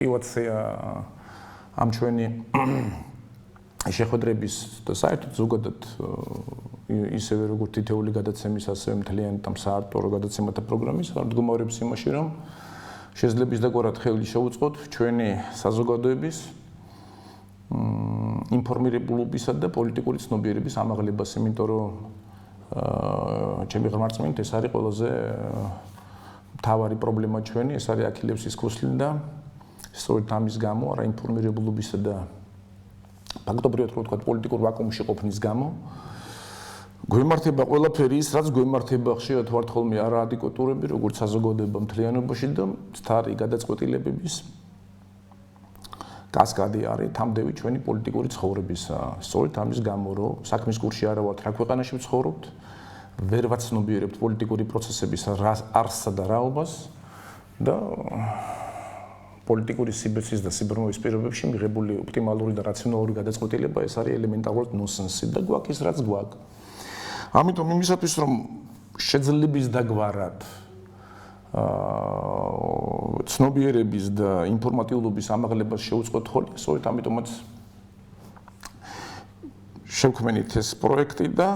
мотивация ამ ჩვენი შეხვედრების და საერთოდ ზოგადად ისევე როგორც თითეული გადაცემის ასევე მთლიანი და საარტო გადაცემათა პროგრამის მდგომარეობს იმაში რომ შეძლებს დაგვარად ხელი შეუწყოთ ჩვენი საზოგადოების ინფორმირებულობისა და პოლიტიკური ცნობიერების ამაღლებას, იმიტომ რომ ჩემი ღმერთწმინთ ეს არის ყველაზე მთავარი პრობლემა ჩვენი, ეს არის აქილევსის ქუსლი და სწორედ ამის გამო, არა ინფორმირებულობისა და ფაქტობრივად რო ვთქვა პოლიტიკურ ვაკუუმში ყოფნის გამო გვემართება ყველაფერი ის, რაც გვემართება ხშირად ვართ ხოლმე არაადეკვატურები, როგორც საზოგადოება მთლიანობაში და მცდარი გადაწყვეტილებების კასკადი არის თამდევი ჩვენი პოლიტიკური ცხოვრებისა. სწორედ ამის გამო, რომ საქმის კურსში არა ვართ, რა ქვეყანაში ვცხოვრობთ, ვერ ვაცნობიერებთ პოლიტიკური პროცესების არსსა და რაობას და პოლიტიკური სიბეცის და სიბრმავის პირობებში მიღებული ოპტიმალური და რაციონალური გადაწყვეტილება ეს არის ელემენტარულად ნონსენსი და გვაქვს ის რაც გვაქვს. ამიტომ იმისათვის რომ შეძლებს დაგვარად ცნობიერების და ინფორმატიულობის ამაღლებას შეუწყოთ ხოლმე, სწორედ ამიტომაც შევქმნით ეს პროექტი და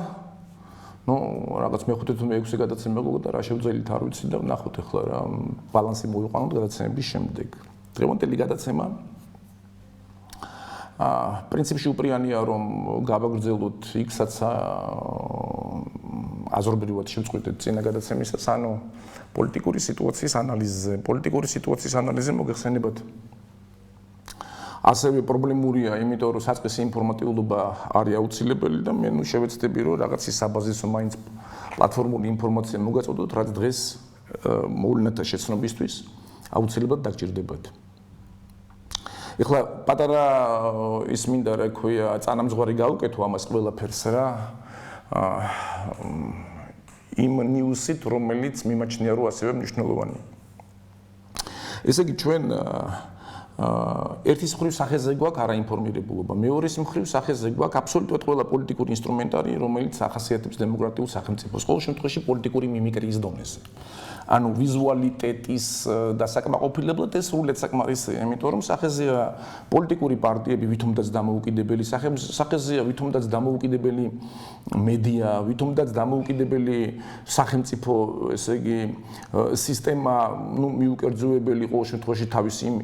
რაღაც მე-5 თუ მე-6 გადაცემა მოგდა რა შევძელით არ ვიცი და ნახოთ ახლა რა ბალანსი მოვიყვანოთ გადაცემების შემდეგ. დღევანდელი გადაცემა პრინციპში უპირიანია რომ გავაგრძელოთ იქსაც აზრობრივად შევწყვეტეთ წინა გადაცემისას, ანუ პოლიტიკური სიტუაციის ანალიზზე. პოლიტიკური სიტუაციის ანალიზზე მოგეხსენებათ ასევე პრობლემურია, იმიტომ რომ საწყისი ინფორმატიულობა არის აუცილებელი და მე შევეცდები რომ რაღაცის საბაზისო მაინც პლატფორმული ინფორმაცია მოგაწოდოთ, რაც დღეს მოვლენათა შეცნობისთვის აუცილებლად დაგჭირდებათ. ეხლა პატარა ის მინდა რა ქვია წანამძღვარი გავუკეთო ამას ყველაფერს რა იმ ნიუსით რომელიც მიმაჩნია რომ ასევე მნიშვნელოვანია. ესე იგი ჩვენ ერთის მხრივ სახეზე გვაქვს არაინფორმირებულობა, მეორეს მხრივ სახეზე გვაქვს აბსოლუტურად ყველა პოლიტიკური ინსტრუმენტარი რომელიც ახასიათებს დემოკრატიულ სახელმწიფოს, ყოველ შემთხვევაში პოლიტიკური მიმიკრიის დონეზე. ანუ ვიზუალიტეტის და საკმაყოფილებლად ეს სრულიად საკმარისია, იმიტომ რომ სახეზეა პოლიტიკური პარტიები, ვითომაც დამოუკიდებელი სახეზეა, ვითომაც დამოუკიდებელი მედია, ვითომაც დამოუკიდებელი სახელმწიფო, ესე იგი, სისტემა, მიუკერძოებელი ყოველ შემთხვევაში თავისი იმ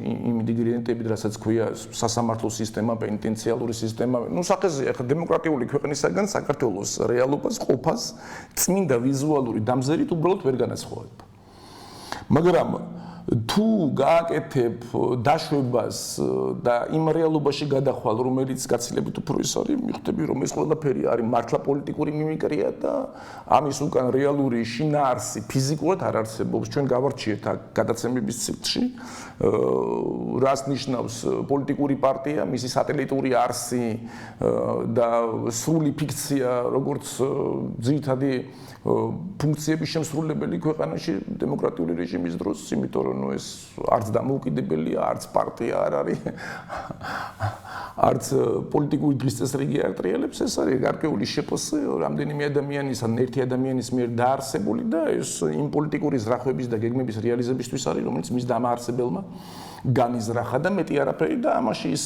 ინგრედიენტებით, რასაც ქვია სასამართლო სისტემა, პენიტენციალური სისტემა, სახეზეა ხა დემოკრატიული ქვეყნისაგან საქართველოს რეალობას, ყოფას, წმინდა ვიზუალური დამზერით უბრალოდ ვერ განასხვავება. მაგრამ თუ გააკეთებ დაშვებას და იმ რეალობაში გადახვალ, რომელიც გაცილებით უფრო ის არის, მიხვდები რომ ეს ყველაფერი არის მართლა პოლიტიკური მიმიკრია და ამის უკან რეალური შინაარსი ფიზიკურად არ არსებობს. ჩვენ გავარჩიეთ გადაცემების ციკლში, რას ნიშნავს პოლიტიკური პარტია, მისი სატელიტური არსი და სრული ფიქცია, როგორც ძირითადი ფუნქციების შემსრულებელი ქვეყანაში დემოკრატიული რეჟიმის დროს, იმიტომ რომ ეს არც დამოუკიდებელია, არც პარტია არ არის, არც პოლიტიკური დღის წესრიგი არ ტრიალებს, ეს არის გარკვეული შეფასე რამდენიმე ადამიანის ან ერთი ადამიანის მიერ დაარსებული და ეს იმ პოლიტიკური ზრახვების და გეგმების რეალიზებისთვის არის, რომელიც მის დამაარსებელმა განიზრახა და მეტი არაფერი და ამაში ის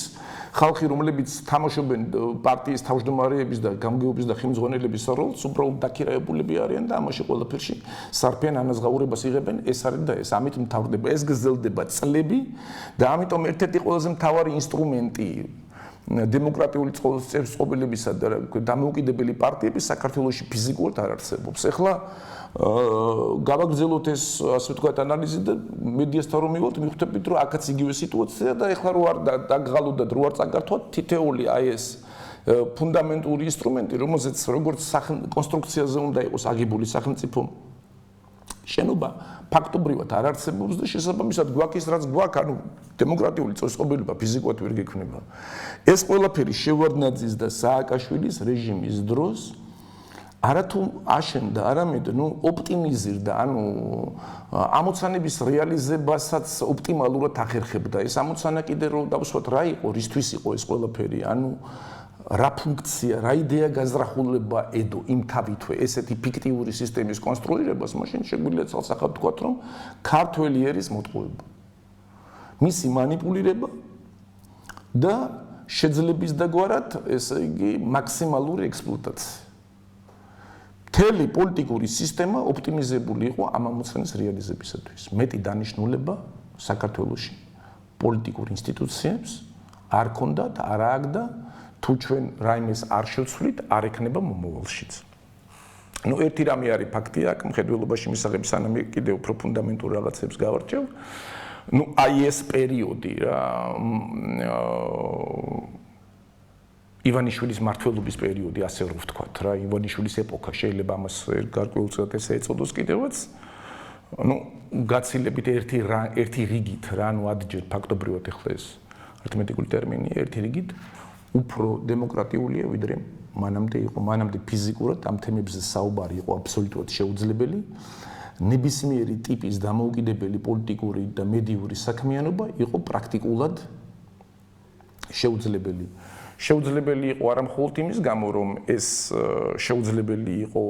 ხალხი, რომლებიც თამაშობენ პარტიის თავმჯდომარეების და გამგეობის და ხელმძღვანელების როლს, უბრალოდ დაქირავებულები არიან და ამაში ყველაფერში სარფიან ანაზღაურებას იღებენ, ეს არის და ეს. ამით მთავრდება, ეს გრძელდება წლები და ამიტომ ერთ-ერთი ყველაზე მთავარი ინსტრუმენტი დემოკრატიული წყობილებისა და დამოუკიდებელი პარტიების საქართველოში ფიზიკურად არ არსებობს. ეხლა გავაგრძელოთ ეს ასე ვთქვათ ანალიზი და მედიასთან რომ მივიღოთ, მიხვდებით რომ აქაც იგივე სიტუაცია და ეხლა რო არ დაგღალოდათ, რო არ წაგართვათ თითეული აი ეს ფუნდამენტური ინსტრუმენტი, რომელზეც როგორც კონსტრუქციაზე უნდა იყოს აგებული სახელმწიფო შენობა, ფაქტობრივად არ არსებობს და შესაბამისად გვაქვს ის რაც გვაქვს, ანუ დემოკრატიული წყობილება ფიზიკურად ვერ გექნება. ეს ყველაფერი შევარდნაძის და სააკაშვილის რეჟიმის დროს არათუ აშენდა, არამედ ოპტიმიზირდა, ანუ ამოცანების რეალიზებასაც ოპტიმალურად ახერხებდა. ეს ამოცანა კიდე რომ დავსვათ რა იყო, რისთვის იყო ეს ყველაფერი, ანუ რა ფუნქცია, რა იდეა გაზრახულება ედო იმ თავითვე ესეთი ფიქტიური სისტემის კონსტრუირებას, მაშინ შეგვიძლია ცალსახად ვთქვათ, რომ ქართველი ერის მოტყუება. მისი манипулირება და შეძლების დაგვარად, ესე იგი, მაქსიმალური ექსპლუატაცია. მთელი პოლიტიკური სისტემა ოპტიმიზებული იყო ამ ამოცანის რეალიზებისათვის. მეტი დანიშნულება საქართველოში პოლიტიკურ ინსტიტუციებს არ ქონდათ, არ ააგდა, თუ ჩვენ რაიმეს არ შევცვლით, არ ექნება მომავალშიც. ნუ ერთი რამე არის ფაქტია, აქ მხედველობაში მისაღები სანამ კიდევ უფრო ფუნდამენტურ რაღაცებს გავარჩევ. ნუ აი ეს პერიოდი რა ივანიშვილის მმართველობის პერიოდი, ასე რომ ვთქვათ რა, ივანიშვილის ეპოქა შეიძლება ამას გარკვეულწილად ესე ეწოდოს კიდევაც. ნუ გაცილებით ერთი რიგით რა, ნუ ადჯერ ფაქტობრივად ახლა ეს არითმეტიკული ტერმინია, ერთი რიგით უფრო დემოკრატიულია, ვიდრე მანამდე იყო. მანამდე ფიზიკურად ამ თემებზე საუბარი იყო აბსოლუტურად შეუძლებელი. ნებისმიერი ტიპის დამოუკიდებელი პოლიტიკური და მედიური საქმიანობა იყო პრაქტიკულად შეუძლებელი. შეუძლებელი იყო არა მხოლოდ იმის გამო, რომ ეს შეუძლებელი იყო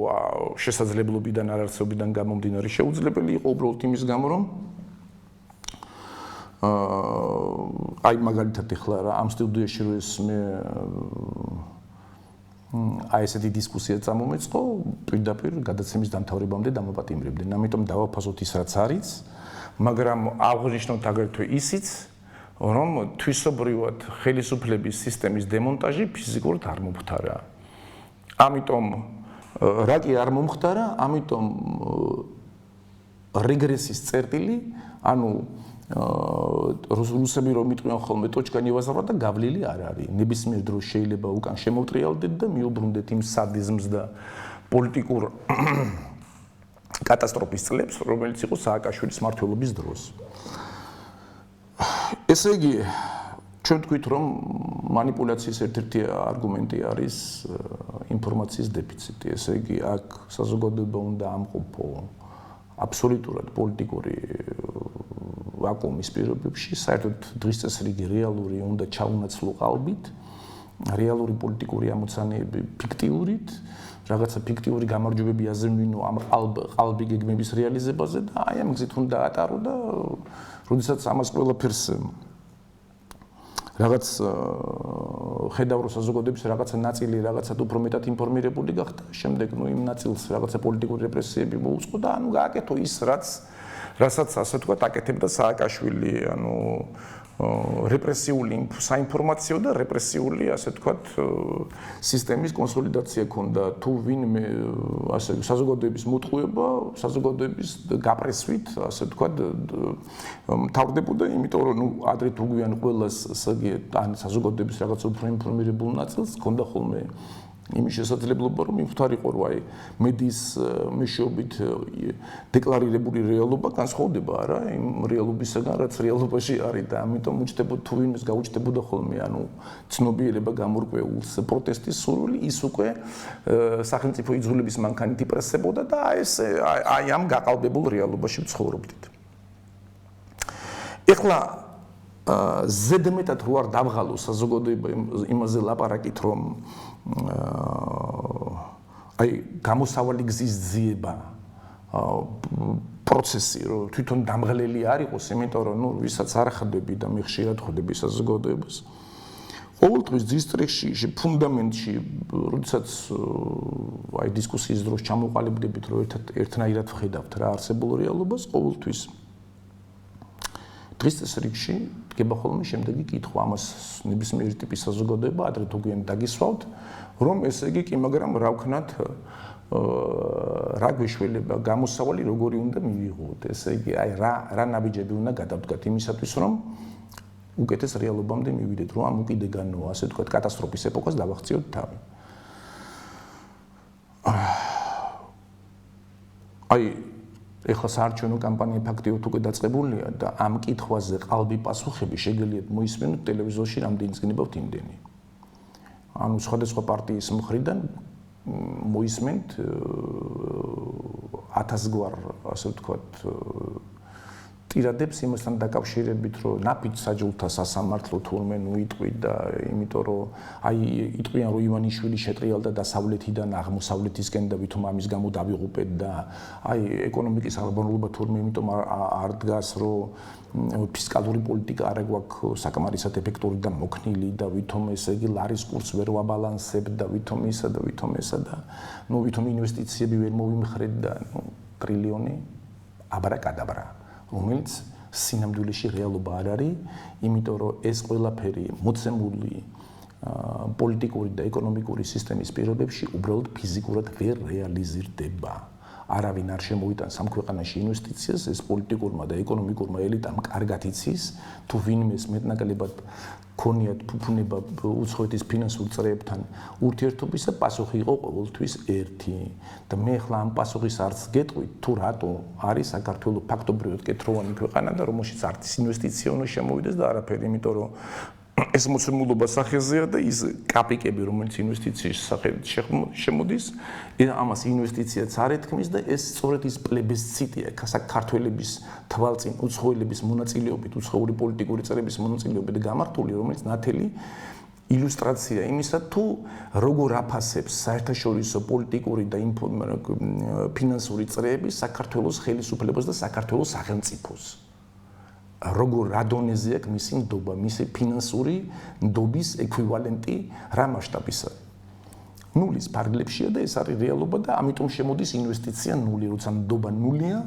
შესაძლებლობიდან არარსებობიდან გამომდინარე, შეუძლებელი იყო უბრალოდ იმის გამო, რომ აი მაგალითად ახლა რა ამ სტუდიაში რო ეს მე აი ესეთი დისკუსია წამომეწყო, პირდაპირ გადაცემის დამთავრებამდე დამოპატიმრებდნენ. ამიტომ დავაფასოთ ის რაც არის, მაგრამ აღნიშნოთ აგრეთვე ისიც, რომ თვისობრივად ხელისუფლების სისტემის დემონტაჟი ფიზიკურად არ მომხდარა. ამიტომ რა კი არ მომხდარა, ამიტომ რეგრესის წერტილი, ანუ რუსები რომ იტყვიან ხოლმე ტოჩკა ნევაზავრა და გავლილი არ არის. ნებისმიერ დროს შეიძლება უკან შემოვტრიალდეთ და მიუბრუნდეთ იმ სადიზმს და პოლიტიკურ კატასტროფის წლებს, რომელიც იყო სააკაშვილის მმართველობის დროს. ესე იგი, ჩვენ ვთქვით, რომ манипуляციის ერთ-ერთი არგუმენტი არის ინფორმაციის დეფიციტი. ესე იგი, აქ საზოგადოება უნდა ამყოფო აბსოლუტურად პოლიტიკური ვაკუუმის პირობებში, საერთოდ დღის წესრიგი რეალური უნდა ჩაუნაცვლო ყალბით, რეალური პოლიტიკური ამოცანები ფიქტიურით, რაღაცა ფიქტიური გამარჯვებები აზრმინო ამ ყალბი გეგმების რეალიზებაზე და აი ამ გზით უნდა ატარო და როდესაც ამას ყველაფერს რაღაც ხედავ რომ საზოგადოების რაღაცა ნაწილი რაღაცად უფრო მეტად ინფორმირებული გახდა, შემდეგ ნუ იმ ნაწილს რაღაცა პოლიტიკური რეპრესიები მოუწყო და ანუ გააკეთო ის რასაც ასე თქვა აკეთებდა სააკაშვილი, ანუ რეპრესიული საინფორმაციო და რეპრესიული ასე თქვა სისტემის კონსოლიდაცია ქონდა. თუ ვინმე ასე საზოგადოების მოტყუება, საზოგადოების გაპრესვით, ასე თქვა მთავრდებოდა, იმიტომ რომ ნუ ადრე თუ გვიან ყველას ან საზოგადოების რაღაც უფრო ინფორმირებულ ნაწილს ქონდა ხოლმე იმის შესაძლებლობა, რომ მივხვდარიყო, რომ აი მედიის მეშვეობით დეკლარირებული რეალობა განსხვავდება არა იმ რეალობისგან, რაც რეალობაში არის და ამიტომ უჩნდებოდა თუ ვინმეს გაუჩნდებოდა ხოლმე, ანუ ცნობიერება გამორკვეულს, პროტესტის სურვილი, ის უკვე სახელმწიფო იძულების მანქანით იპრესებოდა და აი ამ გაყალბებულ რეალობაში ვცხოვრობდით. ეხლა ზედმეტად რო არ დავღალო საზოგადოება იმაზე ლაპარაკით, რომ აი გამოსავალი გზის ძიება პროცესი რომ თვითონ დამღლელი არ იყოს, იმიტომ რომ ნუ ვისაც არ ხვდები და მე ხშირად ხვდები საზოგადოებას. ყოველთვის ძის ტრეხში, ფუნდამენტში, როდესაც აი დისკუსიის დროს ჩამოყალიბდებით, რომ ერთნაირად ვხედავთ რა არსებულ რეალობას, ყოველთვის დღის წესრიგში დგება ხოლმე შემდეგი კითხვა, ამას ნებისმიერი ტიპის საზოგადოება ადრე თუ გვიან დაგისვავთ, რომ ესე იგი კი, მაგრამ რა ვქნათ, რა გვეშველება, გამოსავალი როგორი უნდა მივიღოთ, ესე იგი, აი რა ნაბიჯები უნდა გადავდგათ იმისათვის, რომ უკეთეს რეალობამდე მივიდეთ, რომ ამ უკიდეგანო, ასე ვთქვათ, კატასტროფის ეპოქას დავახციოთ თავი. აი ეხლა საარჩევნო კამპანია ფაქტიურად უკვე დაწყებულია და ამ კითხვაზე ყალბი პასუხები შეგიძლიათ მოისმენოთ ტელევიზორში რამდენიც გნებავთ იმდენი. ანუ სხვადასხვა პარტიის მხრიდან მოისმენთ 1000 გვარ, ასე ვთქვათ, ვტირადებს იმასთან დაკავშირებით, რომ ნაფიც საჯულთა სასამართლო თურმე იტყვით და იმიტომ რომ აი იტყვიან რომ ივანიშვილი შეტრიალდა დასავლეთიდან აღმოსავლეთისკენ და ვითომ ამის გამო დავიღუპეთ და აი ეკონომიკის აღგზავნილობა თურმე იმიტომ არ დგას რომ ფისკალური პოლიტიკა არ გვაქვს საკმარისად ეფექტური და მოქნილი და ვითომ ესე იგი ლარის კურსს ვერ ვაბალანსებთ და ვითომ ისა და ვითომ ინვესტიციები ვერ მოვიმხრეთ და ტრილიონი აბრაკადაბრა რომელიც სინამდვილეში რეალობა არ არის, იმიტომ რომ ეს ყველაფერი მოცემული პოლიტიკური და ეკონომიკური სისტემის პირობებში უბრალოდ ფიზიკურად ვერ რეალიზირდება. არავინ არ შემოიტანს ამ ქვეყანაში ინვესტიციას, ეს პოლიტიკურმა და ეკონომიკურმა ელიტამ კარგად იცის, თუ ვინმეს მეტნაკლებად ქონიათ ფუფუნება უცხოეთის ფინანსურ წრეებთან ურთიერთობისა, პასუხი იყო ყოველთვის ერთი. და მე ახლა ამ პასუხის არც გეტყვით, თუ რატო არის საქართველო ფაქტობრივად კეთროვანი ქვეყანა და რომელშიც არც ინვესტიცია უნდა შემოვიდეს და არაფერი, იმიტომ რომ ეს მოცემულობა სახეზეა და ის კაპიკები, რომელიც ინვესტიციის სახელით შემოდის, ამას ინვესტიციაც არ ეთქმის და ეს სწორედ ის პლებისციტია, საქართველოს თვალწინ უცხოელების მონაწილეობით, უცხოური პოლიტიკური წრეების მონაწილეობით გამართული, რომელიც ნათელი ილუსტრაცია იმისა, თუ როგორ აფასებს საერთაშორისო პოლიტიკური და ფინანსური წრეები საქართველოს ხელისუფლებას და საქართველოს სახელმწიფოს. როგორ რა დონეზე აქვს მისი ნდობა, მისი ფინანსური ნდობის ეკვივალენტი რა მასშტაბისა. ნულის ფარგლებშია და ეს არის რეალობა და ამიტომ შემოდის ინვესტიცია ნული, როცა ნდობა ნულია,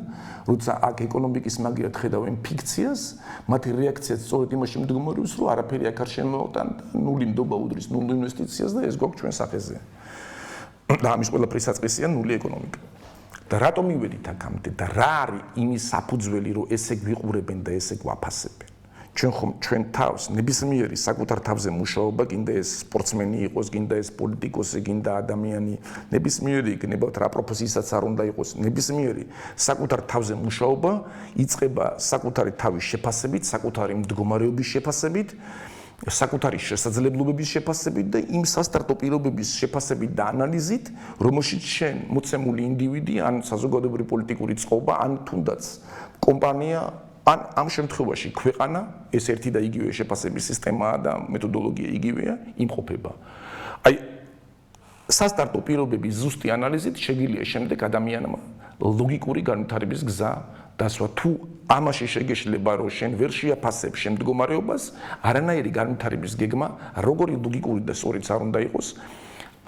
როცა აქ ეკონომიკის მაგივრად ხედავენ ფიქციას, მათი რეაქციაც სწორედ იმაში მდგომარეობს, რომ არაფერი აქ არ შემოვტან და ნული ნდობა უდრის ნულ ინვესტიციას და ეს გვაქვს ჩვენ სახეზე. და ამის ყველაფრის საწყისია ნული ეკონომიკა. და რატომ მივედით აქამდე და რა არის იმის საფუძველი, რომ ესე გვიყურებენ და ესე გვაფასებენ. ჩვენ თავს ნებისმიერი საკუთარ თავზე მუშაობა, გინდა ეს სპორტსმენი იყოს, გინდა ეს პოლიტიკოსი, გინდა ადამიანი, ნებისმიერი იქნებათ რა პროფესიასაც არ უნდა იყოს, ნებისმიერი საკუთარ თავზე მუშაობა იწყება საკუთარი თავის შეფასებით, საკუთარი მდგომარეობის შეფასებით, საკუთარი შესაძლებლობების შეფასებით და იმ სასტარტო პირობების შეფასებით და ანალიზით, რომელშიც შენ მოცემული ინდივიდი, ან საზოგადოებრივი პოლიტიკური წყობა, ან თუნდაც კომპანია, ან ამ შემთხვევაში ქვეყანა, ეს ერთი და იგივე შეფასების სისტემაა და მეთოდოლოგია იგივეა, იმყოფება. აი, სასტარტო პირობების ზუსტი ანალიზით შეგიძლია შემდეგ ადამიანმა ლოგიკური განვითარების გზა დასვა. თუ ამაში შეგეშლება, რომ შენ ვერ შეაფასებ შენ მდგომარეობას, არანაირი განვითარების გეგმა, როგორი ლოგიკური და სწორიც არ უნდა იყოს,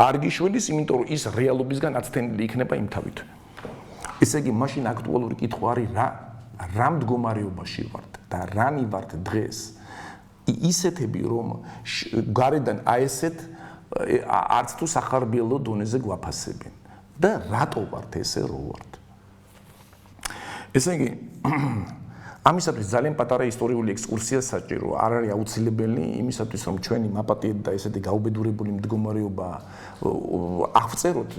არ გიშველის, იმიტომ რომ ის რეალობისგან აცდენილი იქნება იმ თავით. ესე იგი, მაშინ აქტუალური კითხვა არის რა მდგომარეობაში ვართ და რანი ვართ დღეს. ისეთები, რომ გარედან აესეთ არც თუ სახარბიელო დონეზე გვაფასებენ. და რატო ვართ ესე რო ვართ? ესე იგი, ამისათვის ძალიან პატარა ისტორიული ექსკურსია საჭირო, არ არის აუცილებელი იმისათვის, რომ ჩვენი მაპატიეთ და ესეთი გაუბედურებული მდგომარეობა აღწეროთ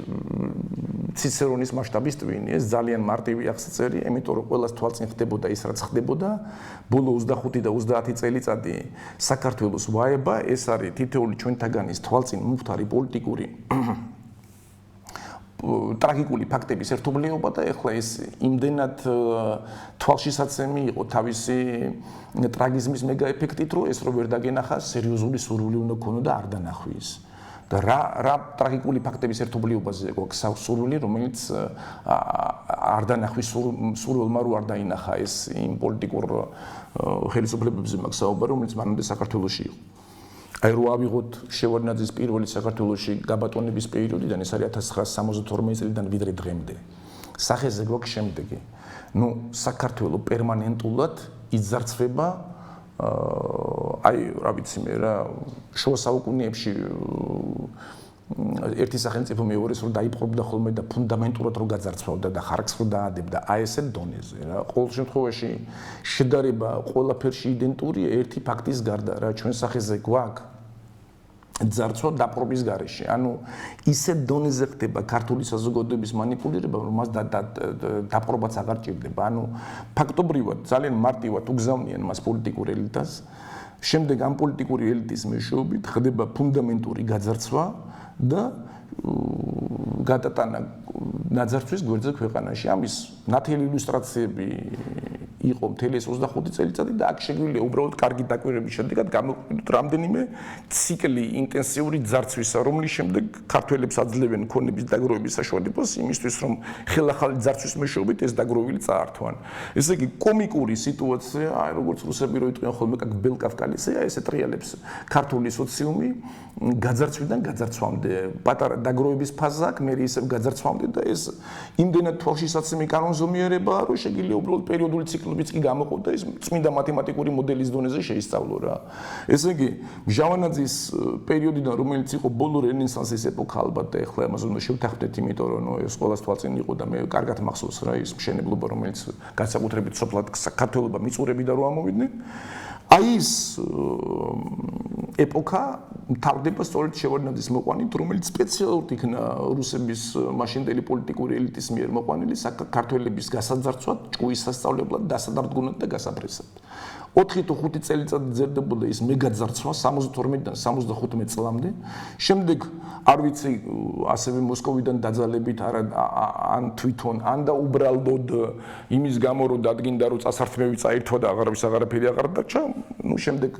ციცერონის მასშტაბის ტვინი, ეს ძალიან მარტივი აღწერია, იმიტომ რომ ყველას თვალწინ ხდებოდა ის, რაც ხდებოდა, ბოლო 25 და 30 წელიწადი საქართველოს ვაება, ეს არის თითოეული ჩვენთაგანის თვალწინ მუხტარი პოლიტიკური ტრაგიკული ფაქტების ერთობლიობა და ეხლა ეს იმდენად თვალშისაცემი იყო თავისი ტრაგიზმის მეგაეფექტით, რომ ეს რო ვერ დაგენახა, სერიოზული სურვილი უნდა ქონოდა არ დანახვის. და რა ტრაგიკული ფაქტების ერთობლიობაზე გვაქვს სურვილი, რომელიც არ დანახვის სურვილმა რო არ დაინახა ეს იმ პოლიტიკურ ხელისუფლებებზე მაქვს საუბარი, რომელიც მანამდე საქართველოში იყო. აი რო ავიღოთ შევარდნაძის პირველი საქართველოში გაბატონების პერიოდიდან, ეს არის 1972 წლიდან ვიდრე დღემდე. სახეზე გვაქვს შემდეგი. საქართველო პერმანენტულად იძარცვება აი რა ვიცი მე რა შუა საუკუნეებში ერთი სახელმწიფო მეორეს რო დაიპყრობდა ხოლმე და ფუნდამენტურად რო გაძარცვავდა და ხარკს რო დაადებდა აი ესე დონეზე რა. ყოველ შემთხვევაში შედარება ყველაფერში იდენტურია ერთი ფაქტის გარდა რა, ჩვენ სახეზე გვაქვს ძარცვა დაპყრობის გარეშე. ანუ ისე დონეზე ხდება ქართული საზოგადოების манипуლირება, რომ მას დაპყრობაც აღარ ჭირდება. ანუ ფაქტობრივად ძალიან მარტივად უგზავნიან მას პოლიტიკურ ელიტას. შემდეგ ამ პოლიტიკური ელიტის მეშვეობით ხდება ფუნდამენტური გაძარცვა და გადატანა ნაძარცვის გვერდზე ქვეყანაში. ამის ნათელი ილუსტრაციები იყო მთელი ეს 25 წელიწადი და აქ შეგვიძლია უბრალოდ კარგი დაკვირვების შედეგად გამოვიყენოთ რამდენიმე ციკლი ინტენსიური ძარცვისა, რომლის შემდეგ ქართველებს აძლევენ ქონების დაგროვების საშუალებას იმისთვის, რომ ხელახალი ძარცვის მეშვეობით ეს დაგროვილი წაართვან. ესე იგი, კომიკური სიტუაცია, აი როგორც რუსები რო იტყვიან ხოლმე как белкавкалиция, ესე ტრიალებს ქართული სოციუმი გაძარცვიდან გაძარცვამდე, პატარა დაგროვების ფაზა აქვს, მე ისევ გაძარცვამდე და ეს იმდენად თვალშისაცემი კანონზომიერებაა, რომ შეგვიძლია უბრალოდ პერიოდული ციკლებიც კი გამოყო და ეს წმინდა მათემატიკური მოდელის დონეზე შეისწავლო რა. ესე იგი, ჟავანაძის პერიოდიდან, რომელიც იყო ბოლო რენესანსის ეპოქა ალბათ და ეხლა ამაზე უნდა შევთანხმდეთ, იმიტომ რომ ეს ყოველას თვალწინ იყო და მე კარგად მახსოვს რა ის მშენებლობა, რომელიც განსაკუთრებით სოფლად საქართველოსა მიწურებიდან რო ამოვიდნენ. აი ეს ეპოქა მთავრდება სწორედ შევარდნაძის მოყვანით, რომელიც სპეციალურად იქნა რუსების მაშინდელი პოლიტიკური ელიტის მიერ მოყვანილი საქართველოს გასაძარცვად, ჭკუის სასწავლებლად, დასადარდგუნად და გასაფრესად. 4 თუ 5 წელიწად ძერდებოდა ის მეგაძარცვა 72-დან 75 წლამდე. შემდეგ არ ვიცი, ასევე მოსკოვიდან დაძალებით ან თვითონ ან და უბრალოდ იმის გამო რომ დადგინდა რომ წასართმევი წაირთვა და აღარაფერი აღარ დარჩა. ნუ შემდეგ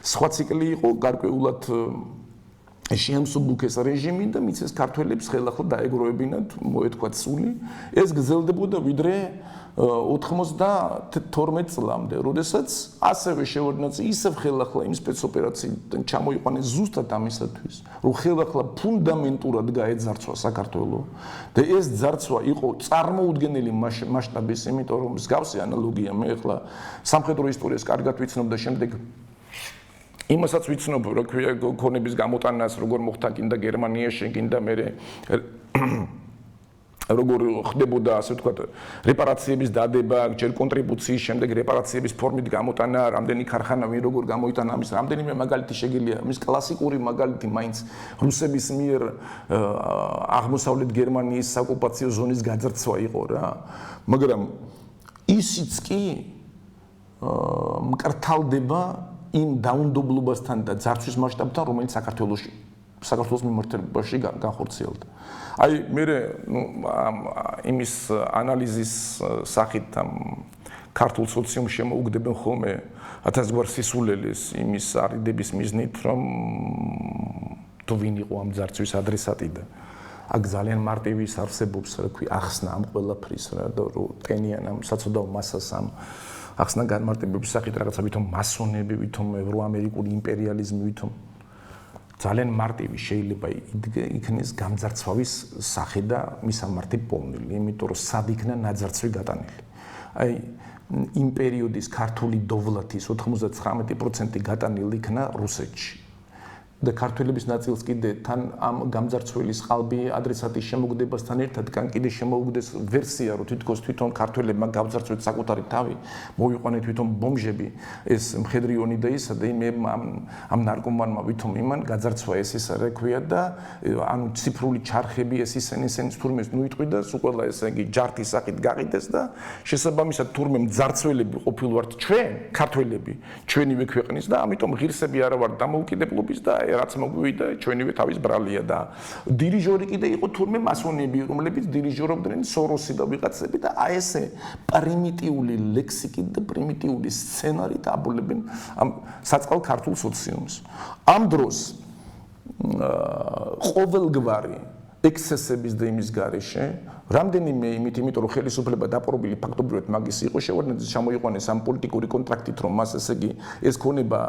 სხვა ციკლი იყო გარკვეულად შეამსუბუქეს რეჟიმი და მიწეს ქართველებს ხელახლა დაეგროვებინათ, მოეთქვათ სული. ეს გრძელდებოდა ვიდრე 92 წლამდე, როდესაც ასევე შევარდნაძე ისევ ხელახლა იმ სპეცოპერაციიდან ჩამოიყვანეს ზუსტად ამისათვის, რომ ხელახლა ფუნდამენტურად გაეძარცვა საქართველო და ეს ძარცვა იყო წარმოუდგენელი მასშტაბის, იმიტომ რომ მსგავსი ანალოგია მე ახლა სამხედრო ისტორიას კარგად ვიცნობ და შემდეგ იმასაც ვიცნობ, რა ქვია, ქონების გამოტანას, როგორ მოხდა კიდე გერმანიაში, კიდე მე როგორ ხდებოდა, ასე ვთქვათ, რეპარაციების დადება, ჯერ კონტრიბუციის, შემდეგ რეპარაციების ფორმით გამოტანა, რამდენი ქარხანა ვინ როგორ გამოიტანა ამის, რამდენიმე მაგალითი შეგიძლია, ამის კლასიკური მაგალითი მაინც რუსების მიერ აღმოსავლეთ გერმანიის საოკუპაციო ზონის გაძარცვა იყო რა. მაგრამ ისიც კი მკრთალდება იმ დაუნდობლობასთან და ძარცვის მასშტაბთან, რომელიც საქართველოს მიმართებაში განხორციელდა. აი, მე იმის ანალიზის სახით ქართულ სოციუმს შემოუგდებენ ხოლმე 1000 გვარ სისულელეს იმის არიდების მიზნით, რომ თუ ვინ იყო ამ ძარცვის ადრესატი და აქ ძალიან მარტივი არსებობს, რა ქვია, ახსნა ამ ყველაფრის რა და რო ტენიან ამ საცოდავ მასას ამ ახსნა განმარტებების სახით რაღაცა ვითომ მასონები, ვითომ ევროამერიკული იმპერიალიზმი, ვითომ ძალიან მარტივი შეიძლება იქნეს გამძარცვავის სახე და მისამართი პოვნილი, იმიტომ რომ სად იქნა ნაძარცვი გატანილი. აი იმ პერიოდის ქართული დოვლათის 99% გატანილი იქნა რუსეთში. და ქართველების ნაწილს კიდე თან ამ გამძარცველის ყალბი ადრესატის შემოგდებასთან ერთად კან კიდე შემოუგდეს ვერსია, რომ თითქოს თვითონ ქართველებმა გამძარცვეს საკუთარი თავი, მოვიყვანეთ თვითონ ბომჟები, ეს მხედრიონი და ისა და ამ ნარკომანმა ვითომ იმან გაძარცვა ეს ისა რა ქვია და ანუ ციფრული ჩარხები ეს ისენს თურმეს ნუ იტყვიდა, სულ ყველა ესე იგი ჯართის სახით გაყიდეს და შესაბამისად თურმე მძარცველები ყოფილვართ ჩვენ, ქართველები, ჩვენივე ქვეყნის და ამიტომ ღირსები არა ვართ დამოუკიდებლობის და რაც მოგვივიდა ჩვენივე თავის ბრალია და დირიჟორი კიდე იყო თურმე მასონები, რომლებიც დირიჟორობდნენ სოროსი და ვიღაცები და აი ესე პრიმიტიული ლექსიკით და პრიმიტიული სცენარით აბოლებენ ამ საწყალ ქართულ სოციუმს. ამ დროს ყოველგვარი ექსესების და იმის გარეშე რამდენიმე იმიტომ რომ ხელისუფლება დაპყრობილი ფაქტობრივად მაგის იყო შევარდნაძის ჩამოიყვანეს ამ პოლიტიკური კონტრაქტით რომ მას ესე იგი ეს ქონება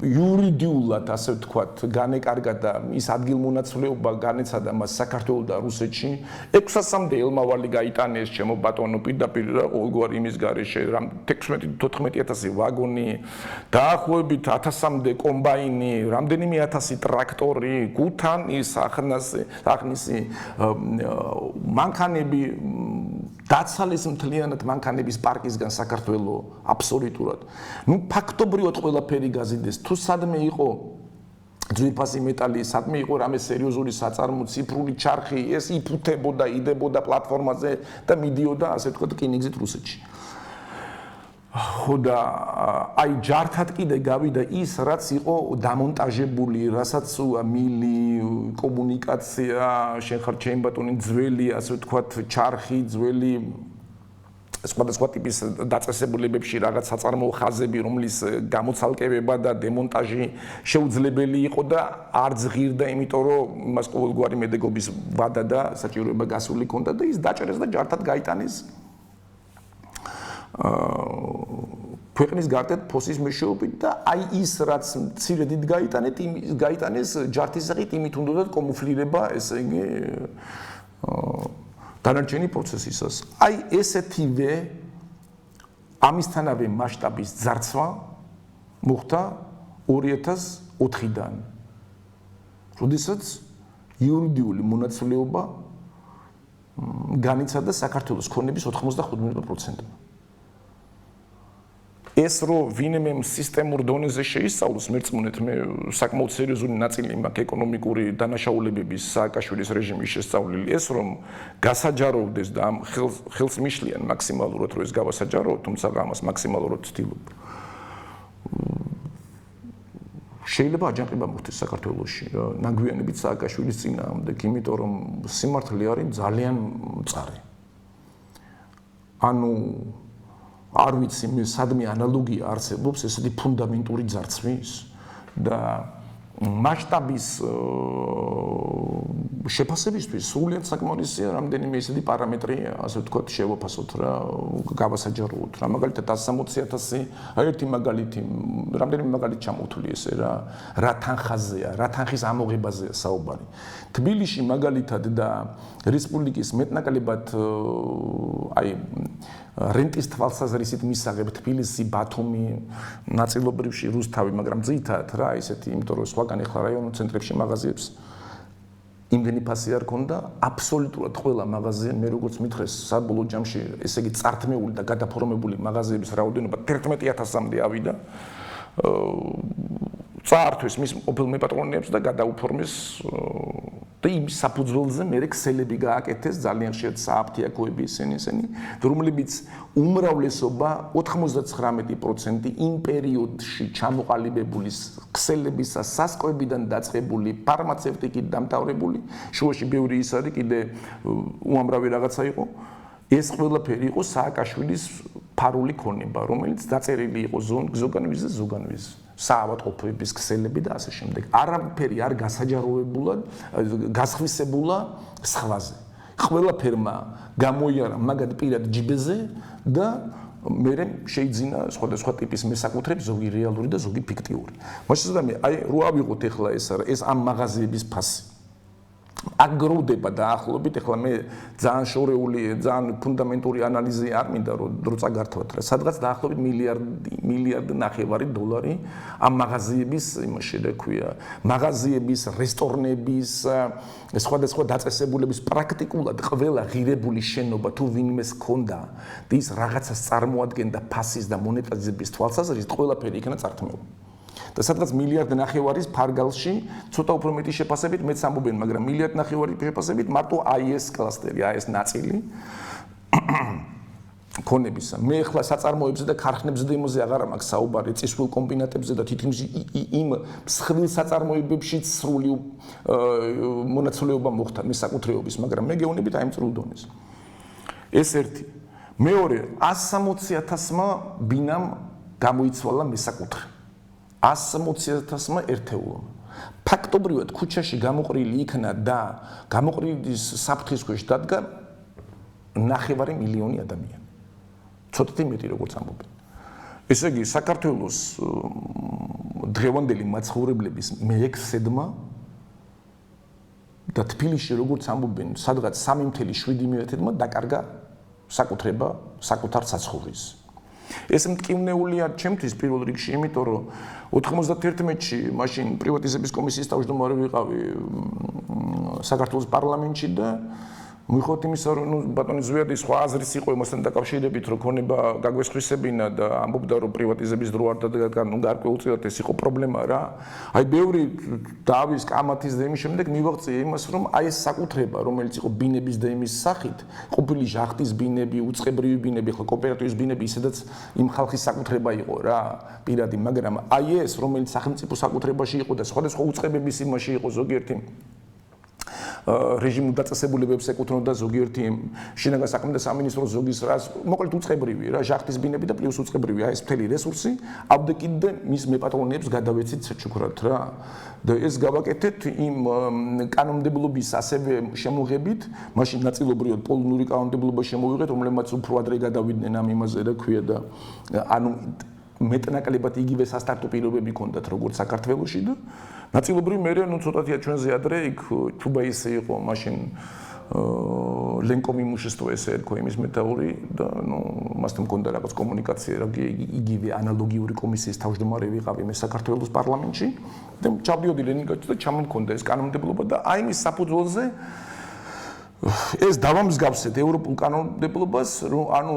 იურიდიულად ასე ვთქვათ განეკარგა და ის ადგილმონაცვლეობა განეცადა მას საქართველოს და რუსეთში 600-მდე ელმავალი გაიტანეს ჩემო ბატონო პირდაპირ რა ყოველგვარ იმის გარეშე 16-14000 ვაგონი დაახლოებით 1000-მდე კომბაინი რამდენიმე 1000 ტრაქტორი გუთანი სახნისი მანქანები დაცალეს მთლიანად მანქანების პარკისგან საქართველოს აბსოლუტურად. ნუ ფაქტობრივად ყველაფერი გაზიდეს. თუ სადმე იყო ძვირფასი მეტალი, სადმე იყო რამე სერიოზული საწარმო, ციფრული ჩარხი, ეს იფუთებოდა, იდებოდა პლატფორმაზე და მიდიოდა ასე ვთქვათ რკინიგზით რუსეთში. ხო და აი ჯართად კიდე გავიდა ის რაც იყო დამონტაჟებული, რასაც მილი, კომუნიკაცია, შენ ხარ ჩემი ბატონი, ძველი, ასე ვთქვათ, ჩარხი, ძველი სხვადასხვა ტიპის დაწესებულებებში რაღაც საწარმოო ხაზები, რომლის გამოცალკევება და დემონტაჟი შეუძლებელი იყო და არც ღირდა, იმიტომ რომ იმას ყოველგვარი მედეგობის ვადა და საჭიროება გასული ჰქონდა და ის დაჭერეს და ჯართად გაიტანეს ქვეყნის გარდეთ ფოსის მეშვეობით და აი ის რაც მცირედით გაიტანეს ჯართის სახით იმით უნდათ კომუფლირება, ესე იგი დანარჩენი პროცესისას. აი ესეთივე ამისთანავე მასშტაბის ძარცვა მოხდა 2004-დან. როდესაც იურიდიული მონაცვლეობა განიცადა საქართველოს ქონების 95%. ეს რომ ვინმე სისტემურ დონეზე შეისწავლოს მერწმუნეთ მე საკმაოდ სერიოზული ნაწილი მაქვს ეკონომიკური დანაშაულებების სააკაშვილის რეჟიმის შესწავლილი ეს რომ გასაჯაროვდეს და ამ ხელს მიშლიან მაქსიმალურად რომ ეს გავასაჯაროთ თუმცა ამას მაქსიმალურად ვცდილობ შეიძლება აჯანყება მოხდეს საქართველოში ნაგვიანებით სააკაშვილის წინააღმდეგ იმიტომ რომ სიმართლე არის ძალიან მწარე ანუ არ ვიცი მე სადმე ანალოგია არსებობს ესეთი ფუნდამენტური ძარცვის და მასშტაბის შეფასებისთვის სრულიად საკმარისია რამდენიმე ესეთი პარამეტრი ასე ვთქვათ შევაფასოთ რა გავასაჯაროოთ რა მაგალითად 160,000 ერთი მაგალითი რამდენიმე მაგალითი ჩამოვთვლი ესე რა თანხაზეა რა თანხის ამოღებაზეა საუბარი თბილისში მაგალითად და რესპუბლიკის მეტნაკლებად აი რენტის თვალსაზრისით მისაღებ თბილისი, ბათუმი, ნაწილობრივში რუსთავი, მაგრამ ძირითადად რა ესეთი, იმიტომ რომ სხვაგან ახლა რაიონულ ცენტრებში მაღაზიებს იმდენი ფასი არ ქონდა, აბსოლუტურად ყველა მაღაზია, მე როგორც მითხრეს, საბოლოო ჯამში, ესე იგი წართმეული და გადაფორმებული მაღაზიების რაოდენობა 11,000-მდე ავიდა. წაართვეს მის ყოფილ მეპატრონეებს და გადაუფორმეს და იმის საფუძველზე მე ქსელები გააკეთეს ძალიან ხშირად სააფთიაქოები ისინი რომლებიც უმრავლესობა 99% იმ პერიოდში ჩამოყალიბებული ქსელებისა სასწრებიდან დაწყებული ფარმაცევტიკით დამთავრებული შუაში ბევრი ის არის კიდე უამრავი რაღაცა იყო ეს ყველაფერი იყო სააკაშვილის ფარული ქონება რომელიც დაწერილი იყო ზოგანვიზე საავადმყოფოების ქსელები და ასე შემდეგ. არაფერი არ გასაჯაროვებულად, გასხვისებულა სხვაზე. ყველაფერმა გამოიარა მაგად პირად ჯიბეზე და მერე შეიძინა სხვადასხვა ტიპის მესაკუთრებს, ზოგი რეალური და ზოგი ფიქტიური. მოშეზადამე, აი რო ავიღოთ ახლა ეს ამ მაღაზიების ფასი. აგროვდება დაახლოებით, ახლა მე ძალიან შორეული, ძალიან ფუნდამენტური ანალიზი არ მინდა რომ წაგართვათ რა. სადღაც დაახლოებით მილიარდი ნახევარი დოლარი ამ მაღაზიების იმაში რა ქვია, მაღაზიების, რესტორნების, სხვადასხვა დაწესებულების პრაქტიკულად ყველა ღირებული შენობა თუ ვინმეს ჰქონდა და ის რაღაცას წარმოადგენდა ფასის და მონეტიზების თვალსაზრისით, ყველაფერი იქნა წართმეული. და სადღაც მილიარდ ნახევარის ფარგალში ცოტა უფრო მეტი შეფასებით მეც ამბობენ, მაგრამ მილიარდ ნახევარი შეფასებით მარტო აი ეს კლასტერი, აი ეს ნაწილი ქონებისა. მე ახლა საწარმოებზე და ქარხნებზე და იმაზე აღარ მაქვს საუბარი, წისრულ კომბინატებზე და თითქმის იმ მსხვილ საწარმოებებშიც სრული მონაცვლეობა მოხდა მესაკუთრეობის, მაგრამ მე გეუბნებით აი ამ წრულ დონეზე. ეს ერთი. მეორე 160,000-მა ბინამ გამოიცვალა მესაკუთრე. 160,000-მა ერთეულმა. ფაქტობრივად ქუჩაში გამოყრილი იქნა და გამოყრილის საფრთხის ქვეშ დადგა 9 მილიონი ადამიანი. ცოტათი მეტი როგორც ამბობენ. ესე იგი, საქართველოს დღევანდელი მაცხოვრებლების მე-6-დმა და თბილისში როგორც ამბობენ, სადღაც 3.7-დმა დაკარგა საკუთრება საკუთარ საცხოვრისს. ეს მტკივნეულია ჩემთვის პირველ რიგში, იმიტომ რომ 91-ში მაშინ პრივატიზების კომისიის თავმჯდომარე ვიყავი საქართველოს პარლამენტში და მიხოთ იმისა, რომ ბატონი ზვიადი სხვა აზრის იყო იმასთან დაკავშირებით, რომ ქონება გაგვესხვისებინა და ამბობდა, რომ პრივატიზების დრო არ დადგა, ნუ გარკვეულწილად ეს იყო პრობლემა რა. აი ბევრი დავის კამათის და იმის შემდეგ მივაღწია იმას, რომ აი ეს საკუთრება, რომელიც იყო ბინების და იმის სახით, ყოფილი ჟახტის ბინები, უწყებრივი ბინები, ხო კოოპერატივის ბინები, ისედაც იმ ხალხის საკუთრება იყო რა, პირადი, მაგრამ აი ეს, რომელიც სახელმწიფო საკუთრებაში იყო და სხვადასხვა უწყებების იმაში იყო ზოგიერთი რეჟიმულ დაწესებულებებს ეკუთვნოდა ზოგიერთი შინაგან საქმეთა სამინისტროს ზოგის რას მოკლედ უწყებრივი რა ჟახტის ბინები და პლუს უწყებრივი ეს მთელი რესურსი აბდეკიდე მის მეპატრონეებს გადავეცით საჩუქრად რა და ეს გავაკეთეთ იმ კანონმდებლობის ასევე შემოღებით მაშინ ნაწილობრივად პოლონური კანონმდებლობა შემოვიღეთ რომელმაც უფრო ადრე გადავიდნენ ამ იმაზე რა ქვია და ანუ მეტნაკლებად იგივე სასტარტო პირობები ჰქონდათ როგორც საქართველოში და ნაწილობრივ მე ნუ ცოტათია ჩვენზე ადრე იქ ჩუბაისი იყო მაშინ ლენკომ იმუშესტო ესე ერქვა იმის მეტაური და ნუ მასთან მქონდა რაღაც კომუნიკაცია რა იგივე ანალოგიური კომისიის თავმჯდომარე ვიყავი მე საქართველოს პარლამენტში და ჩავდიოდი ლენინგრადში და ჩამონქონდა ეს კანონმდებლობა და აი მის საფუძველზე ეს დავამსგავსეთ ევროპულ კანონმდებლობას, რომ ანუ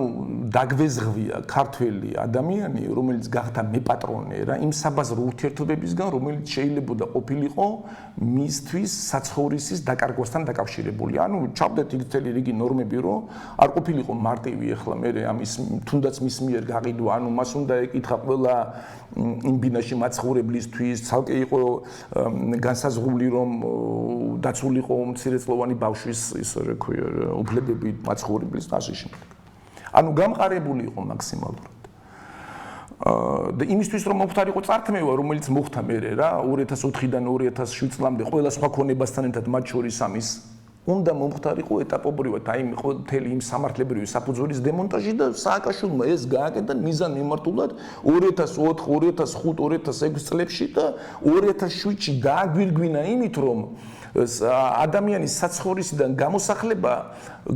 დაგვეზღვია ქართველი ადამიანი, რომელიც გახდა მეპატრონე რა, იმ საბაზრო ურთიერთობებისგან, რომელიც შეიძლებოდა ყოფილიყო მისთვის საცხოვრისის დაკარგვასთან დაკავშირებული. ანუ ჩავდეთ იქ მთელი რიგი ნორმები, რომ არ ყოფილიყო მარტივი ახლა მე ამის თუნდაც მის მიერ გაყიდვა, ანუ მას უნდა ეკითხა ყველა იმ ბინაში მაცხოვრებლისთვის, ცალკე იყო განსაზღვრული, რომ დაცულიყო მცირეწლოვანი ბავშვის რა ქვია უფლებები მაცხოვრებლის და ასე შემდეგ. ანუ გამყარებული იყო მაქსიმალურად. და იმისთვის რომ მომხდარიყო წართმევა, რომელიც მოხდა მერე რა 2004-დან 2007 წლამდე ყველა სხვა ქონებასთან ერთად მათ შორის ამის უნდა მომხდარიყო ეტაპობრივად აი მთელი იმ სამართლებრივი საფუძვლის დემონტაჟი და სააკაშვილმა ეს გააკეთა მიზანმიმართულად 2004, 2005, 2006 წლებში და 2007-ში დააგვირგვინა იმით რომ ადამიანის საცხოვრისიდან გამოსახლება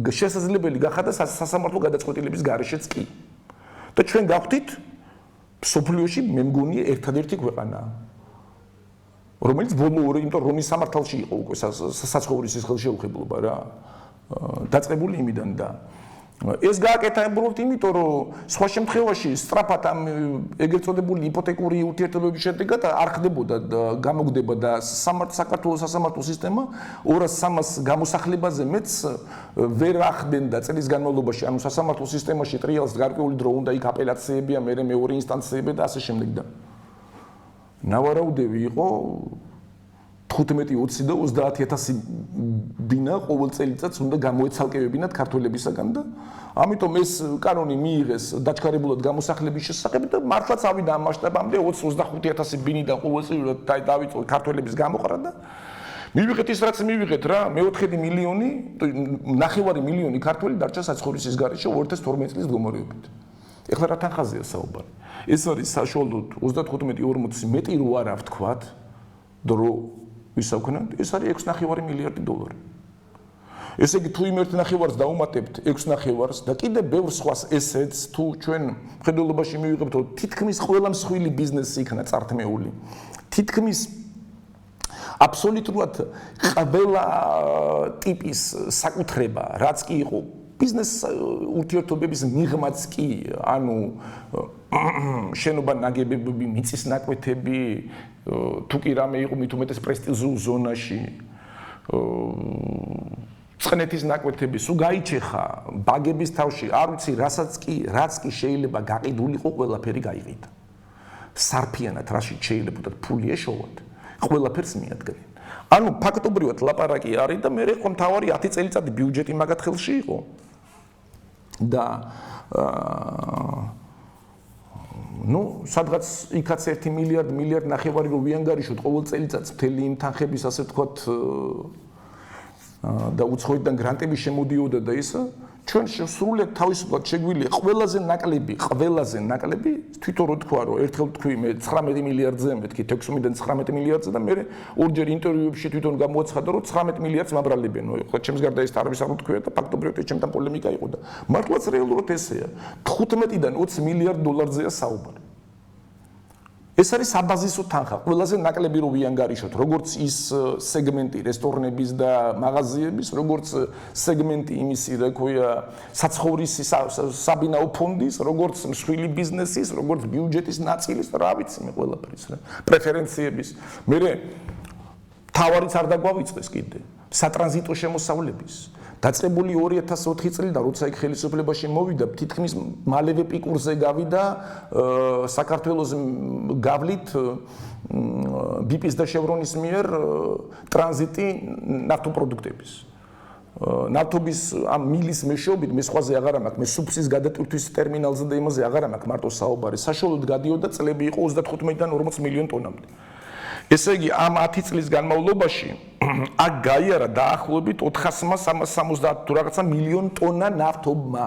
შესაძლებელი გახადა სასამართლო გადაწყვეტილების გარეშეც კი. და ჩვენ გავხდით სოფლიოში მე მგონია ერთადერთი ქვეყანა რომელიც ბოლო ორი იმიტომ რომ ის სამართალში იყო უკვე საცხოვრისის ხელშეუხებლობა რა დაწყებული იმიდან და ეს გააკეთა უბრალოდ იმიტომ რომ სხვა შემთხვევაში სწრაფად ამ ეგრეთ წოდებული იპოთეკური ურთიერთობების შედეგად არ ხდებოდა და გამოგდება და საქართველოს სასამართლო სისტემა 200-300 გამოსახლებაზე მეც ვერ ახდენდა წლის განმავლობაში ანუ სასამართლო სისტემაში ტრიალს გარკვეული დრო უნდა იქ აპელაციებია მე მეორე ინსტანციები და ასე შემდეგ და ნავარაუდები იყო 15-20 და 30000 ბინა ყოველ წელიწადს უნდა გამოეცალკევებინათ ქართველებისაგან და ამიტომ ეს კანონი მიიღეს დაჩქარებულად გამოსახლების შესახებ და მართლაც ავიდა ამ მასშტაბამდე 20-25000 ბინიდან ყოველწლიურად დავიწყო ქართველების გამოყრა და მივიღეთ ის რაც მივიღეთ რა მე-4 მილიონი 9 მილიონი ქართველი დარჩა საცხოვრისის გარეშე 2012 წლის მდგომარეობით. ეხლა რა თანხაზეა საუბარი? ეს არის საშუალოდ 35-40 მეტი რო არა ვთქვათ დრო ვისაუქნათ ეს არის 6.5 მილიარდი დოლარი. ესე იგი თუ იმ 1.5-ს დაუმატებთ 6.5-ს და კიდე ბევრ სხვას ესეც თუ ჩვენ მხედველობაში მივიღებთ რომ თითქმის ყველა მსხვილი ბიზნესი იქნა წართმეული. თითქმის აბსოლუტურად ყველა ტიპის საკუთრება რაც კი იყო ბიზნეს ურთიერთობების მიღმაც კი ანუ შენობა ნაგებობები მიწის ნაკვეთები თუ კი რამე იყო მით უმეტეს პრესტიჟულ ზონაში წყნეთის ნაკვეთები სულ გაიჩეხა ბაგების თავში არ ვიცი რაც კი შეიძლება გაყიდულიყო ყველაფერი გაიყიდა სარფიანად რაში შეიძლება ფული ეშოვათ ყველაფერს მიადგენენ ანუ ფაქტობრივად ლაპარაკი არის და მე ხო მთავარი 10 წელიწადი ბიუჯეტი მაგათ ხელში იყო და ну, სადღაც იქაც 1 მილიარდ ნახევარი რო ვიანგარიშოთ ყოველ წელიწადს მთელი იმ თანხების ასე ვთქვათ და უცხოეთიდან გრანტები შემოდიოდა და ისა ჩვენ სრულიად თავისუფლად შეგვიძლია ყველაზე ნაკლები თვითონ რო თქვა რომ ერთხელ თქვი მე 19 მილიარდზე მეთქი 16-დან 19 მილიარდზე და მე ორჯერ ინტერვიუებში თვითონ გამოაცხადა რომ 19 მილიარდს მაბრალებენ ხო ჩემს გარდა ეს არ ვისაუბროთ თქვია და ფაქტობრივად ჩემთან პოლემიკა იყო და მართლაც რეალურად ესეა 15-დან 20 მილიარდ დოლარზეა საუბარი ეს არის საბაზისო თანხა ყველაზე ნაკლები რო ვიანგარიშოთ როგორც ის სეგმენტი რესტორნების და მაღაზიების როგორც სეგმენტი იმისი რა ქვია საცხოვრისის საბინაო ფონდის როგორც მსხვილი ბიზნესის როგორც ბიუჯეტის ნაწილის რა ვიცი მე ყველაფრის რა პრეფერენციების მე თავარიც არ დაგვავიწყეს კიდე სატრანზიტო შემოსავლების დაწყებული 2004 წლიდან როცა იქ ხელისუფლებაში მოვიდა თითქმის მალევე პიკურზე გავიდა საქართველოს გავლით BP-ის და Chevron-ის მიერ ტრანზიტი ნავთობპროდუქტების. ნავთობის ამ მილის მეშვეობით მე სხვაზე აღარ მაქვს, მე სუფსის გადატვირთვის ტერმინალზე და იმაზე აღარ მაქვს მარტო საუბარი. საშუალოდ გადიოდა წლები იყო 35-დან 40 მილიონ ტონამდე. ესე იგი ამ 10 წლის განმავლობაში აქ გაიარა დაახლოებით 470 თუ რაღაცა მილიონ ტონა ნავთობმა.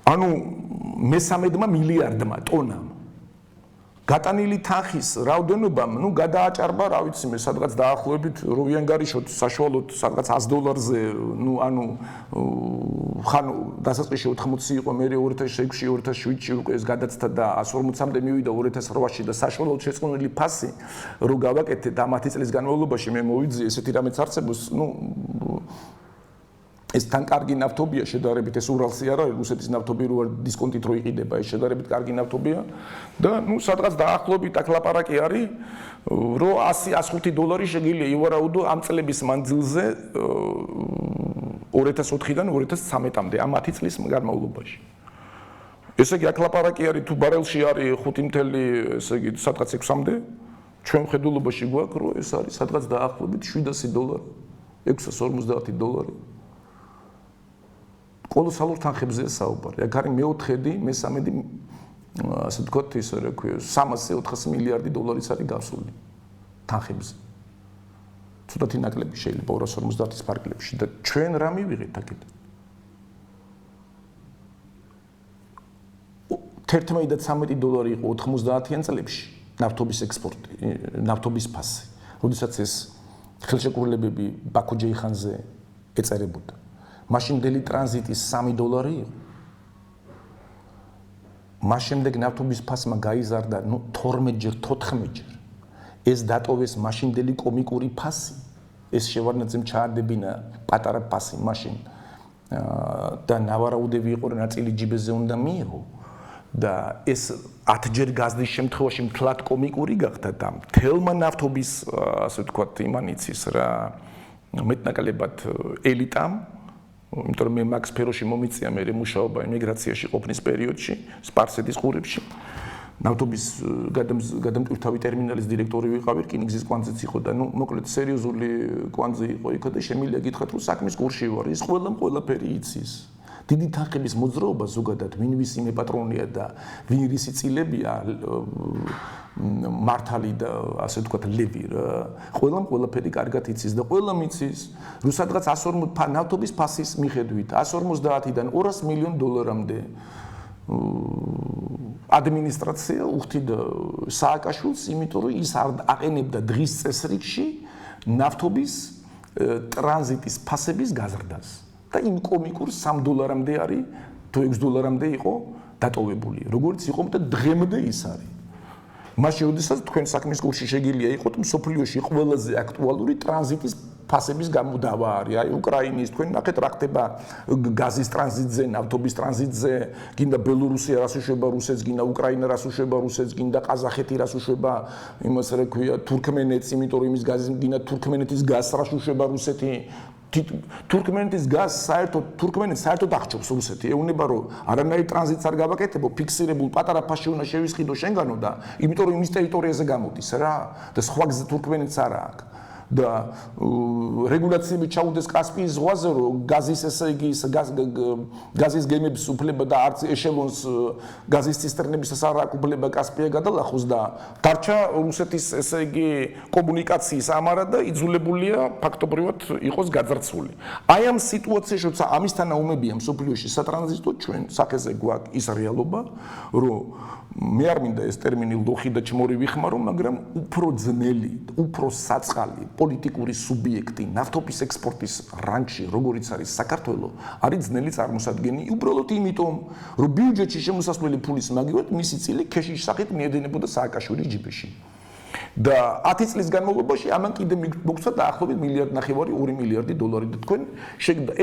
ანუ მე-13 მილიარდმა ტონამ. გატანილი თანხის რაოდენობამ, გადააჭარბა, რა ვიცი მე, სადღაც დაახლოებით როვიანგარიშოთ საშუალოდ სადღაც $100-ზე, ხან დასაწყისში 80 იყო, მე 2006-ში, 2007-ში უკვე ეს გადაცდა და 140-მდე მივიდა 2008-ში და საშუალოდ შეწყნილი ფასი რო გავაკეთეთ ამ 10 წლის განმავლობაში მე მოვიძიე ესეთი რამეც არსებობს, ეს თან კარგი ნავთობია შედარებით ეს ურალსი არა რუსეთის ნავთობი რო დისკონტით რო იყიდება ეს შედარებით კარგი ნავთობია და სადღაც დაახლოებით აქ ლაპარაკი არის რო $100-105 შეგიძლია ივარაუდო ამ წლების მანძილზე 2004-დან 2013-მდე ამ 10 წლის განმავლობაში ესე იგი აქ ლაპარაკი არის თუ ბარელში არის 5 ესე იგი სადღაც 6-მდე ჩვენ ხედულობაში გვაქვს რომ ეს არის სადღაც დაახლოებით $700 $650 კოლოსალურ თანხებზეა საუბარი. აქ არის მე-4-დი, მე-13-დი, ასე ვთქვათ, ისე რა ქვია, 300-400 მილიარდი დოლარის არის გასული თანხებზე. ცუდათი ნაკლები შეიძლება 250-ის ფარგლებში და ჩვენ რა მივიღეთ აქეთ? 11 და 13 დოლარი იყო 90-იან წლებში ნავთობის ექსპორტი, ნავთობის ფასი. როდესაც ეს ხელშეკრულებები ბაქო-ჯეიხანზე ეწერებოდა. მაშინდელი ტრანზიტის $3 იყო. მას შემდეგ ნავთობის ფასმა გაიზარდა 12-ჯერ, 14-ჯერ. ეს დატოვეს მაშინდელი კომიკური ფასი. ეს შევარდნაძემ ჩაადებინა პატარა ფასი მაშინ. და ნავარაუდები იყო რომ ნაწილი ჯიბეზე უნდა მიიღო. და ეს 10-ჯერ გაზდის შემთხვევაში მთლად კომიკური გახდა და მთელმა ნავთობის ასე ვთქვათ იმანიცის რა მეტნაკლებად ელიტამ იმიტომ რომ მე მაგ სფეროში მომიწია მე მუშაობა ემიგრაციაში ყოფნის პერიოდში სპარსეთის ყურებში ნავთობის გადამტვირთავი ტერმინალის დირექტორი ვიყავი რკინიგზის კვანძეც იყო და მოკლედ სერიოზული კვანძე იყო იქ და შემიძლია გითხრათ რომ საქმის კურსში ვარ ის ყველაფერი იცის დიდი თანხების მოძრაობა ზოგადად ვინ ვისი მეპატრონია და ვინ რისი წილებია მართალი და ასე ვთქვათ ლევი რა ყველაფერი კარგად იცის და ყველა მიცის რომ სადღაც 140 ნავთობის ფასის მიხედვით 150-დან $200 მილიონ ადმინისტრაცია უხდიდა სააკაშვილს იმიტომ რომ ის აყენებდა დღის წესრიგში ნავთობის ტრანზიტის ფასების გაზრდას და იმ კომიკურ $3 არის თუ $6 იყო დატოვებული როგორც იყო და დღემდე ის არის მაშინ როდესაც თქვენ საქმის კურსში შეგიძლია იყოთ მსოფლიოში ყველაზე აქტუალური ტრანზიტის ფასების გამოდავა არის აი უკრაინის თქვენ ნახეთ რა ხდება გაზის ტრანზიტზე ნავთობის ტრანზიტზე გინდა ბელორუსია რას უშვება რუსეთს გინდა უკრაინა რას უშვება რუსეთს გინდა ყაზახეთი რას უშვება იმას რა ქვია თურქმენეთს იმიტომ რომ იმის გაზის გინდა თურქმენეთის გაზს რას უშვება რუსეთი თურქმენეთის გაზს თურქმენეთს საერთოდ აღჭობს რუსეთი ეუნება რომ არანაირი ტრანზიტს არ გავაკეთებო ფიქსირებულ პატარა ფასში უნდა შევისყიდო შენგანო და იმიტომ რომ იმის ტერიტორიაზე გამოდის რა და სხვა გზა თურქმენეთს არ აქვს და რეგულაციები ჩაუდეს კასპიის ზღვაზე რომ გაზის ესე იგი გაზის გემების უფლება და არც ეშელონს გაზის ცისტერნებისას არ აქვს უფლება კასპია გადალახოს და დარჩა რუსეთის ესე იგი კომუნიკაციის ამარა და იძულებულია ფაქტობრივად იყოს გაძარცვული. აი ამ სიტუაციაში როცა ამისთანა უმებია მსოფლიოში სატრანზიტო ჩვენ სახეზე გვაქვს ის რეალობა რომ მე არ მინდა ეს ტერმინი ლოხი და ჩმორი ვიხმარო, მაგრამ უფრო ძნელი, უფრო საწყალი პოლიტიკური სუბიექტი ნავთობის ექსპორტის რანჩი, როგორიც არის საქართველოს, არის ძნელი წარმოსადგენი, უბრალოდ იმიტომ, რომ ბიუჯეტში შემოსასვლელი ფულის მაგივად მისი წილი ქეშის სახით მიედინებოდა სააკაშვილის ჯიბეში. და 10 წლის განმავლობაში ამან კიდე მოგცვა დაახლოებით $1.5 2 მილიარდი და თქვენ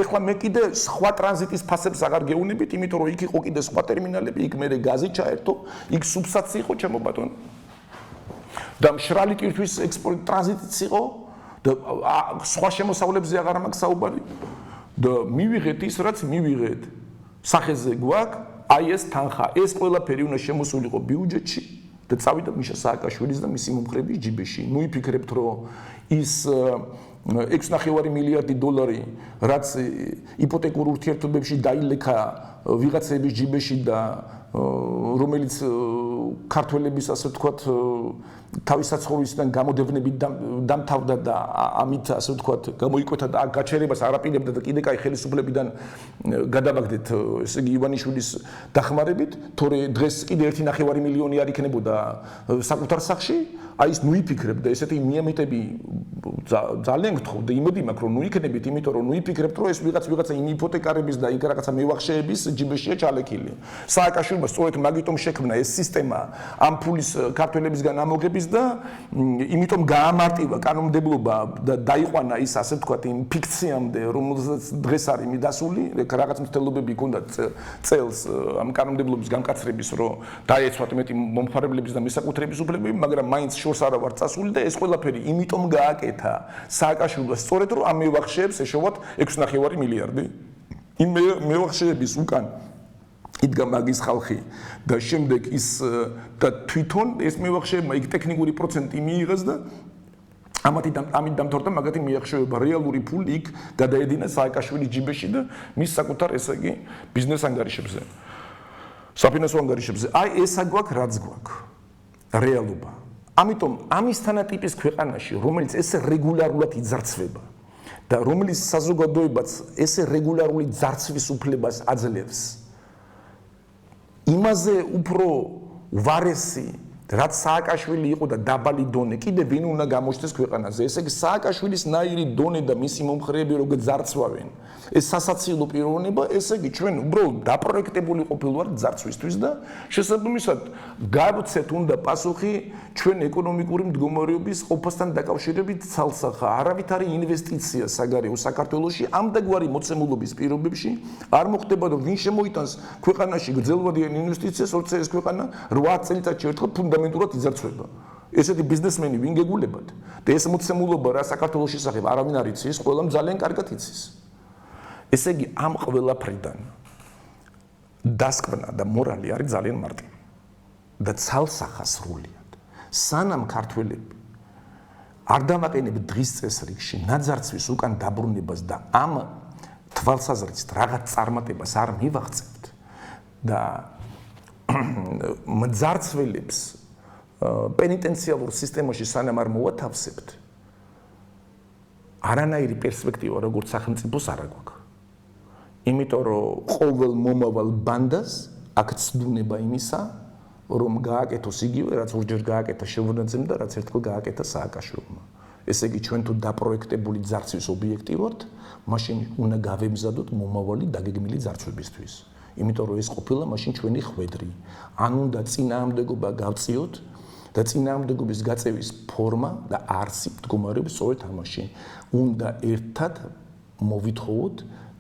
ეხლა მე კიდე სხვა ტრანზიტის ფასებს აღარ გეუნებით, იმიტომ რომ იქ იყო კიდე სხვა ტერმინალები, იქ მე გაზი ჩაერთო, იქ სუბსტაცია იყო ჩემო ბატონო. და მშრალი ტვირთვის ექსპორტ ტრანზიტიც იყო და სხვა შემოსავლებზე აღარ მაქვს საუბარი. და მივიღეთ ის რაც მივიღეთ. სახეზე გვაქვს, აი ეს თანხა, ეს ყველაფერი უნდა შემოსულიყო ბიუჯეტში. და წავიდა მიშა სააკაშვილის და მისი მომხრების ჯიბეში. ნუ იფიქრებთ, რომ ის 6.5 მილიარდი დოლარი, რაც იპოთეკურ ურთიერთობებში დაილექა ვიღაცების ჯიბეში და რომელიც ქართველების ასე ვთქვათ თავის საცხოვრისიდან გამოდევნებით დამთავრდა და ამით ასე ვთქვათ გამოიკვეთა და გაჩერებას არაპირებდა და კიდე კაი ხელისუფლებიდან გადავაგდეთ ესე იგი ივანიშვილის დახმარებით, თორე დღეს კიდე 1.5 მილიონი არ იქნებოდა საკუთარ სახში, აი ის ნუ იფიქრებთ და ესეთი მიამიტები ძალიან გთხოვთ და იმედი მაქვს რომ ნუ იქნებით, იმიტომ რომ ნუ იფიქრებთ რომ ეს ვიღაცა იმ იპოთეკარების და იქ რაღაცა მევახშეების ჯიბეშია ჩალექილი. სააკაშვილმა სწორედ მაგიტომ შექმნა ეს სისტემა ამ ფულის ქართველებისგან ამოგების და იმიტომ გაამარტივა კანონმდებლობა და დაიყვანა ის ასე ვთქვათ იმ ფიქციამდე რომელსაც დღეს არის მიდასული რაღაც მცდელობები ჰქონდა წელს ამ კანონმდებლობის გამკაცრების რომ დაეცვათ მეტი მომხმარებლების და მისაკუთრების უფლებები, მაგრამ მაინც შორს არა ვარ წასული და ეს ყველაფერი იმიტომ გააკეთა სააკაშვილმა სწორედ რომ ამ მევახშეებს ეშოვათ 6.5 მილიარდი. იმ მევახშეების უკან იდგა მაგის ხალხი და შემდეგ ის და თვითონ ეს მევახშეებმა იქ ტექნიკური პროცენტი მიიღეს და ამით დამთავრდა მაგათი მიახშეება რეალური ფული იქ გადაედინა სააკაშვილის ჯიბეში და მის საკუთარ ესე იგი ბიზნეს ანგარიშებზე. საფინანსო ანგარიშებზე. აი ესა გვაქვს რაც გვაქვს. რეალობა. ამიტომ ამის თანატიპის ქვეყანაში, რომელიც ესე რეგულარულად იძარცვება და რომელიც საზოგადოებაც ესე რეგულარული ძარცვის უფლებას აძლევს, იმაზე უფრო ვარესი, რაც სააკაშვილი იყო და დაბალი დონე, კიდე ვინ უნდა გამოჩნდეს ქვეყანაზე. ესე იგი სააკაშვილის ნაირი დონე და მისი მომხრეები როგორ ძარცვავენ. ეს სასაცილო პიროვნება, ესე იგი ჩვენ უბრალოდ დაპროექტებული ყოფილვართ ძარცვისთვის და შესაბამისად გავცეთ უნდა პასუხი ჩვენ ეკონომიკური მდგომარეობის ყოფასთან დაკავშირებით ცალსახა. არავით არის ინვესტიცია საგარეო საქართველოში ამდაგვარი მოცემულობის პირობებში არ მოხდება რომ ვინ შემოიტანს ქვეყანაში გრძელვადიან ინვესტიციას, როცა ეს ქვეყანა 8 წელიწადში ერთხელ ფუნდამენტურად იძარცვება. ესეთი ბიზნესმენი ვინ გეგულებათ და ეს მოცემულობა რა საქართველოს შესახებ არავინ არ იცის, ყველამ ძალიან კარგად იცის. ესე იგი ამ ყველაფრიდან დასკვნა და მორალი არის ძალიან მარტივი და ცალსახა სრულიად. სანამ ქართველები არ დამაყენებთ დღის წესრიგში ნაძარცვის უკან დაბრუნებას და ამ თვალსაზრისით რაღაც წარმატებას არ მივაღწევთ და მძარცველებს პენიტენციალურ სისტემაში სანამ არ მოვათავსებთ, არანაირი პერსპექტივა როგორც სახელმწიფოს არ აქვს. იმიტომ რომ ყოველ მომავალ ბანდას აქ ცდუნება იმისა, რომ გააკეთოს იგივე, რაც ორჯერ გააკეთა შევარდნაძემ და რაც ერთხელ გააკეთა სააკაშვილმა. ესე იგი ჩვენ თუ დაპროექტებული ძარცვის ობიექტი ვართ, მაშინ უნდა გავემზადოთ მომავალი დაგეგმილი ძარცვებისთვის. იმიტომ რომ ეს ყოფილა მაშინ ჩვენი ხვედრი. ან უნდა წინააღმდეგობა გავწიოთ და წინააღმდეგობის გაწევის ფორმა და არსი მდგომარეობის სწორედ ამაში. უნდა ერთად მოვითხოვოთ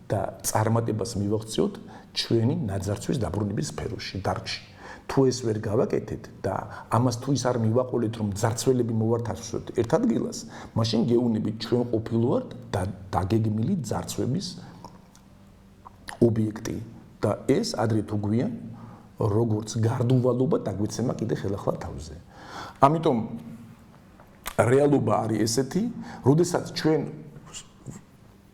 და წარმატებას მივაღწიოთ ჩვენი ნაძარცვის დაბრუნების სფეროში, დარგში. თუ ეს ვერ გავაკეთეთ და ამას თუ ის არ მივაყოლეთ, რომ ძარცველები მოვართავსოთ ერთ ადგილას, მაშინ გეუბნებით ჩვენ ყოფილვართ და დაგეგმილი ძარცვების ობიექტი და ეს ადრე თუ გვიან როგორც გარდუვალობა დაგვეცემა კიდე ხელახლა თავზე. ამიტომ რეალობა არის ესეთი, როდესაც ჩვენ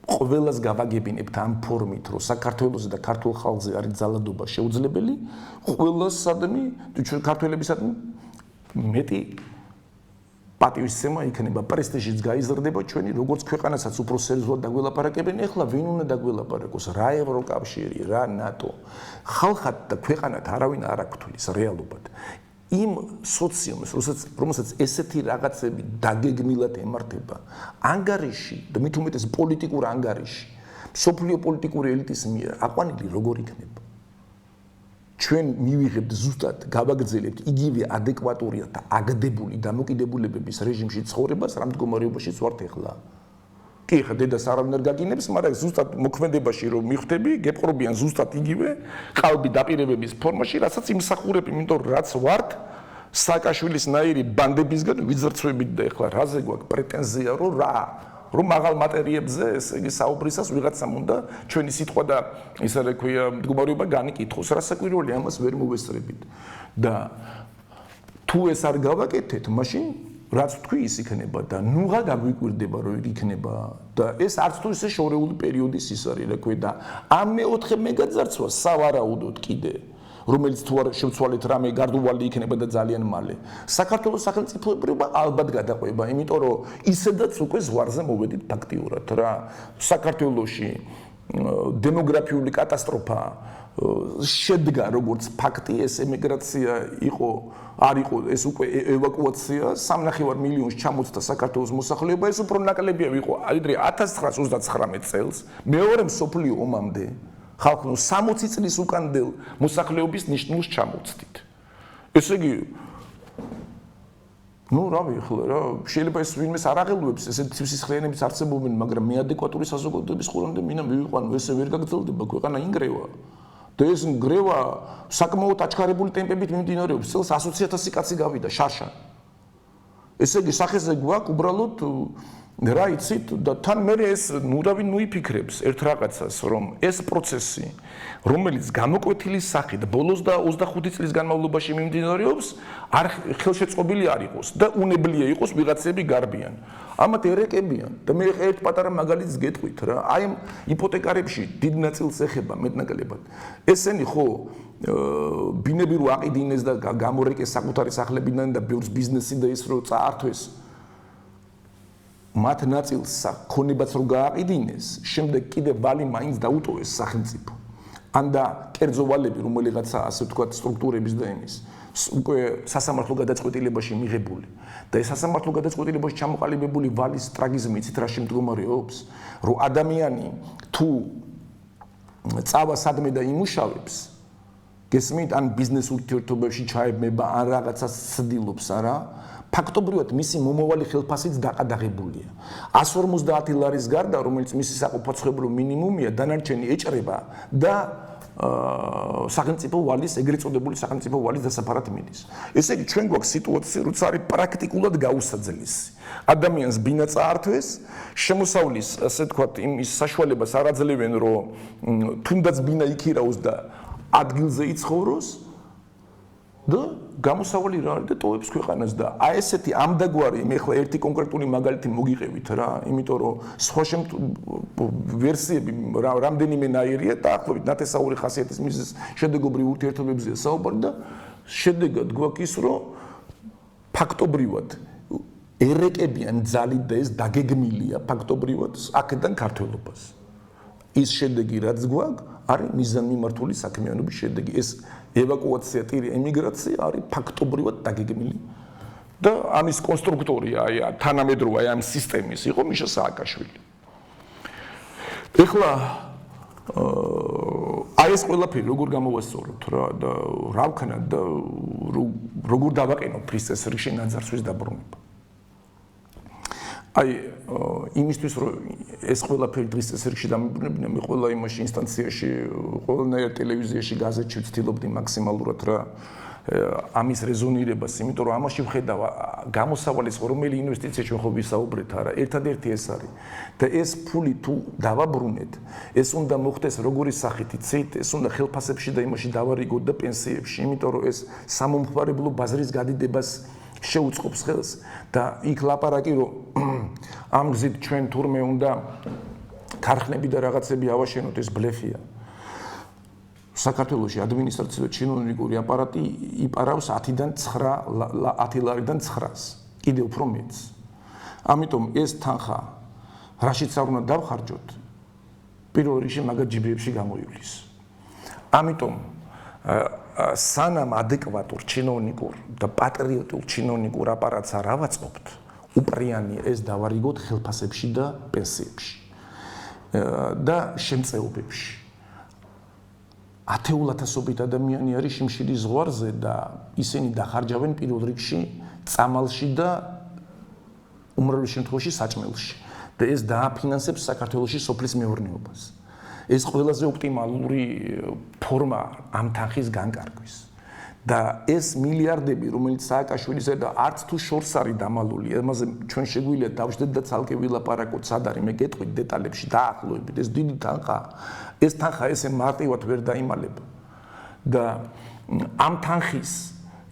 ყველას გავაგებინებთ ამ ფორმით, რომ საქართველოს და ქართულ ხალხზე არის ძალადობა შეუძლებელი, ყველასადმი ჩვენ ქართველებისადმი მეტი პატივისცემა იქნება, პრესტიჟიც გაიზრდება ჩვენი, როგორც ქვეყანასაც უფრო სერიოზულად დაგველაპარაკებენ, ეხლა ვინ უნდა დაგველაპარაკოს, რა ევროკავშირი, რა ნატო. ხალხად და ქვეყანად არავინ არ აქვს რეალობად. იმ სოციუმს, რომელსაც ესეთი რაღაცები დაგეგმილად ემართება, ანგარიში და მით უმეტეს პოლიტიკურ ანგარიში, სოფლიო პოლიტიკური ელიტის მიერ აყვანილი როგორ იქნება? ჩვენ მივიღებთ ზუსტად გავაგრძელებთ იგივე ადეკვატური და აგდებული დამოკიდებულებების რეჟიმში ცხოვრებას, რა მდგომარეობაშიც ვართ ეხლა. კი, ხა დედას არავინ არ გაგინებს, მაგრამ ზუსტად მოქმედებაში რომ მიხვდები, გეპყრობიან ზუსტად იგივე ყალბი დაპირებების ფორმაში, რასაც იმსახურებ, იმიტომ რაც ვართ სააკაშვილის ნაირი ბანდებისგან ვიძრცვებით და ეხლა რაზე გვაქვს პრეტენზია, რომ მაღალ მატერიებზე ესე იგი საუბრისას ვიღაცამ უნდა ჩვენი სიტყვა და ისე რა ქვია მდგომარეობა განიკითხოს, რა საკვირველია ამას ვერ მოვესწრებით და თუ ეს არ გავაკეთეთ, მაშინ რაც თქვი ის იქნება და ნუღა გაგვიკვირდება რომ იქ იქნება და ეს არც თუ ისე შორეული პერიოდის ის არის რა ქვია და ამ მეოთხე მეგაძარცვა სავარაუდოდ კიდე რომელიც თუ არ შევცვალეთ რამე გარდუვალი იქნება და ძალიან მალე საქართველოს სახელმწიფოებრიობა ალბათ გადაყვება იმიტომ რომ ისედაც უკვე ზვარზე მოვედით ფაქტიურად რა საქართველოში დემოგრაფიული კატასტროფა შედგა როგორც ფაქტი ეს ემიგრაცია იყო არ იყო ეს უკვე ევაკუაცია 3.5 მილიონს ჩამოწდა საქართველოს მოსახლეობა ეს უფრო ნაკლებია ვიყო ადრე 1939 წელს მეორე მსოფლიო ომამდე ხალხო 60 წლის უკანდელ მოსახლეობის ნიშნულს ჩამოწდით ესე იგი ну რავი ხლა რა შეიძლება ეს ვინმეს არ აღელვებს ესეთი სისხლიანების არსებობენ მაგრამ მეადეკვატური საზოგადოების ხურამდე მინდა მივიყვანო ესე ვერ გაგრძელდება ქვეყანა ინგრევა და ეს ნგრევა საკმაოდ აჩქარებული ტემპებით მიმდინარეობს წელს 120,000 კაცი გავიდა შარშან ესე იგი სახეზე გვაქვს უბრალოდ რა იცით და თან მე ეს ნურავი იფიქრებს ერთ რაღაცას რომ ეს პროცესი რომელიც გამოკვეთილი სახით ბოლოს და 25 წლის განმავლობაში მიმდინარეობს არ ხელშეწყობილი არ იყოს და უნებლიე იყოს ვიღაცები გარბიან ამათ ერეკებიან და მე ერთ პატარა მაგალითს გეტყვით რა აი ამ იპოთეკარებში დიდ ნაწილს ეხება მეტნაკლებად ესენი ხო ბინები რო აყიდინეს და გამორეკეს საკუთარი სახლებიდან და ბევრს ბიზნესი და ის რო წაართვეს მათ ნაწილს ქონებაც რო გააყიდინეს შემდეგ კიდე ვალი მაინც დაუტოვეს სახელმწიფო ან და კერძო ვალები რომელიღაცა ასე ვთქვათ სტრუქტურების და იმის უკვე სასამართლო გადაწყვეტილებაში მიღებული და ეს სასამართლო გადაწყვეტილებაში ჩამოყალიბებული ვალის ტრაგიზმი იცით რა შემდგომარეობს რომ ადამიანი თუ წავა სადმე და იმუშავებს გესმით ან ბიზნეს ურთიერთობებში ჩაებმება ან რაღაცას ცდილობს არა ფაქტობრივად მისი მომავალი ხელფასიც დაყადაღებულია 150 ლარის გარდა რომელიც მისი საყოფაცხოვრებო მინიმუმია დანარჩენი ეჭრება და სახელმწიფო ვალის ეგრეთ წოდებული სახელმწიფო ვალის დასაფარად მიდის ესე იგი ჩვენ გვაქვს სიტუაცია როცა არის პრაქტიკულად გაუსაძლისი ადამიანს ბინა წაართვეს შემოსავლის ასე თქვათ იმის საშუალებას არ აძლევენ რომ თუნდაც ბინა იქირაოს და ადგილზე იცხოვროს და გამოსავალი რა არის და ტოვებს ქვეყანას და აი ესეთი ამდაგვარი მე ხლა ერთი კონკრეტული მაგალითი მოგიყევით რა იმიტომ რომ სხვა ვერსიები რამდენიმე ნაირია და ახლობით ნათესაური ხასიათის მიზეზ შედეგობრივ ურთიერთობებზეა საუბარი და შედეგად გვაქვს ის რომ ფაქტობრივად ერეკებიან ძალით და ეს დაგეგმილია ფაქტობრივად აქედან ქართველობას ის შედეგი რაც გვაქვს არის მიზანმიმართული საქმიანობის შედეგი ეს ევაკუაცია ტირი ემიგრაცია არის ფაქტობრივად დაგეგმილი და ამის კონსტრუქტორია აი თანამედროვე ამ სისტემის იყო მიშა სააკაშვილი ეხლა აი ეს ყველაფერი როგორ გამოვასწოროთ რა და რა ვქნა და როგორ დავაყენოთ ფრის წესრიგში ნაძარცვის დაბრუნება აი იმისთვის რომ ეს ყველაფერი დღის წესრიგში დამიბრუნებინა მე ყველა იმაში ინსტანციაში ყველანაირ ტელევიზიაში გაზეთში ვცდილობდი მაქსიმალურად რა ამის რეზონირებას იმიტომ რომ ამაში ვხედავ გამოსავალის რომელი ინვესტიცია ჩვენ ხო ვისაუბრეთ არა ერთადერთი ეს არის და ეს ფული თუ დავაბრუნეთ ეს უნდა მოხდეს როგორი სახით იცით ეს უნდა ხელფასებში და იმაში დავარიგოთ და პენსიებში იმიტომ რომ ეს სამომხმარებლო ბაზრის გადიდებას შეუწყობს ხელს და იქ ლაპარაკი რომ ამ გზით ჩვენ თურმე უნდა ქარხნები და რაღაცები ავაშენოთ ეს ბლეფია საქართველოში ადმინისტრაციო ჩინოვნიკური აპარატი იპარავს 10-დან 10 ლარიდან 9-ს კიდე უფრო მეტს ამიტომ ეს თანხა რაშიც არ უნდა დავხარჯოთ პირველ რიგში მაგათ ჯიბეებში გამოივლის ამიტომ სანამ ადეკვატურ ჩინოვნიკურ და პატრიოტულ ჩინოვნიკურ აპარატს არ ავაწყობთ უპრიანი ეს დავარიგოთ ხელფასებში და პენსიებში და შემწეობებში ათეულათასობით ადამიანი არის შიმშილის ზღვარზე და ისინი დახარჯავენ პირველ რიგში წამალში და უმრავლეს შემთხვევაში საჭმელში და ეს დააფინანსებს საქართველოში სოფლის მეურნეობას ეს ყველაზე ოპტიმალური ფორმა ამ თანხის განკარგვის და ეს მილიარდები რომელიც სააკაშვილისა და არც თუ შორს არის დამალული ამაზე ჩვენ შეგვიძლია დავждეთ და ცალკე ვილაპარაკოთ სად არის მე გეტყვით დეტალებში დაახლოებით ეს დიდი თანხა ეს თანხა ესე მარტივად ვერ დაიმალება და ამ თანხის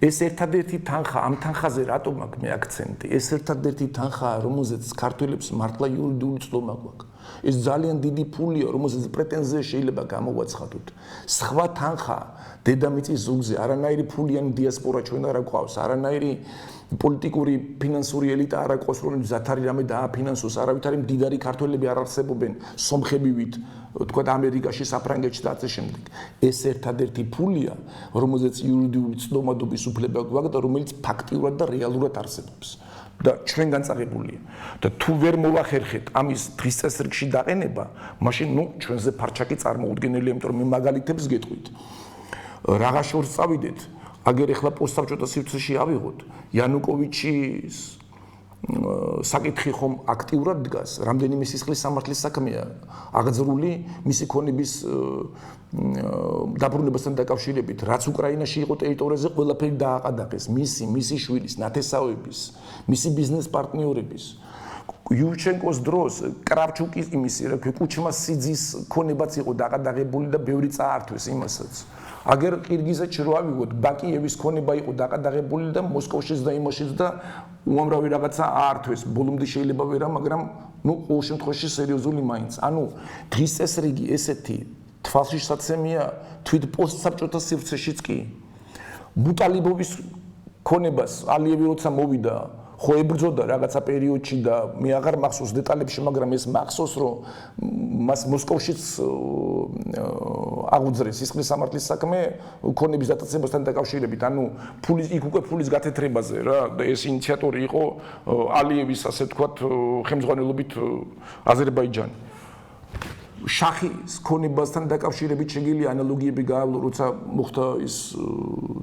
ეს ერთადერთი თანხა, ამ თანხაზე რატომ აქვს მე აქცენტი? ეს ერთადერთი თანხაა, რომელზეც ქართველებს მართლა იურიდიული წლობა გვაქვს. ეს ძალიან დიდი ფულია, რომელზეც პრეტენზია შეიძლება გამოვაცხადოთ. სხვა თანხა დედამიწის ზურგზე არანაირი ფულიანი დიასპორა ჩვენ არ გვყავს, არანაირი პოლიტიკური ფინანსური ელიტა არ აქვს, რომელიც ზათარი რამე დააფინანსოს, არავითარი მდიდარი ქართველები არ არსებობენ სომხებივით, თქვა ამერიკაში, საფრანგეთში და ასე შემდეგ. ეს ერთადერთი ფულია, რომელზეც იურიდიული ცნობადობის უფლება გვაქვს და რომელიც ფაქტიურად და რეალურად არსებობს. და ჩვენ განსაღებულია და თუ ვერ მოვახერხეთ ამის დღის წესრიგში დაყენება, მაშინ ჩვენზე ფარჩაკი წარმოუდგენელია, იმიტომ რომ მე მაგალითებს გეტყვით. რაღა შორს წავიდეთ, აგერ ეხლა პოსტსაბჭოთა სივრცეში ავიღოთ, იანუკოვიჩის საკითხი ხომ აქტიურად დგას, რამდენიმე სისხლის სამართლის საქმეა აღძრული მისი ქონების დაბრუნებასთან დაკავშირებით, რაც უკრაინაში იყო ტერიტორიაზე, ყველაფერი დააყადაღეს, მისი შვილის, ნათესავების, მისი ბიზნეს პარტნიორების. იუჩენკოს დროს კრავჩუკის იმისი რა კუჩმა სიძის ქონებაც იყო დაყადაღებული და ბევრი წაართვეს იმასაც. აგერ ყირგიზეთში რო ავიღოთ, ბაკიევის ქონება იყო დაყადაღებული და მოსკოვშიც და იმაშიც და უამრავი რაღაცა აართვეს. ბოლომდე შეიძლება ვერა, მაგრამ ყოველ შემთხვევაში სერიოზული მაინც. ანუ დღის წესრიგი ესეთი თვალშისაცემია თვით პოსტსაბჭოთა სივრცეშიც კი. ბუტალიბოვის ქონებას ალიევი როცა მოვიდა, ხო ებრძოდა რაღაცა პერიოდში და მე აღარ მახსოვს დეტალებში, მაგრამ ეს მახსოვს, რომ მას მოსკოვშიც აღუძრეს სისხლის სამართლის საქმე ქონების დატაცებასთან დაკავშირებით. ანუ იქ უკვე ფულის გათეთრებაზე რა და ეს ინიციატორი იყო ალიევის, ასე ვთქვათ, ხელმძღვანელობით აზერბაიჯანი. შახის ქონებასთან დაკავშირებით შეგიძლია ანალოგიები გაავლო, როცა მოხდა ის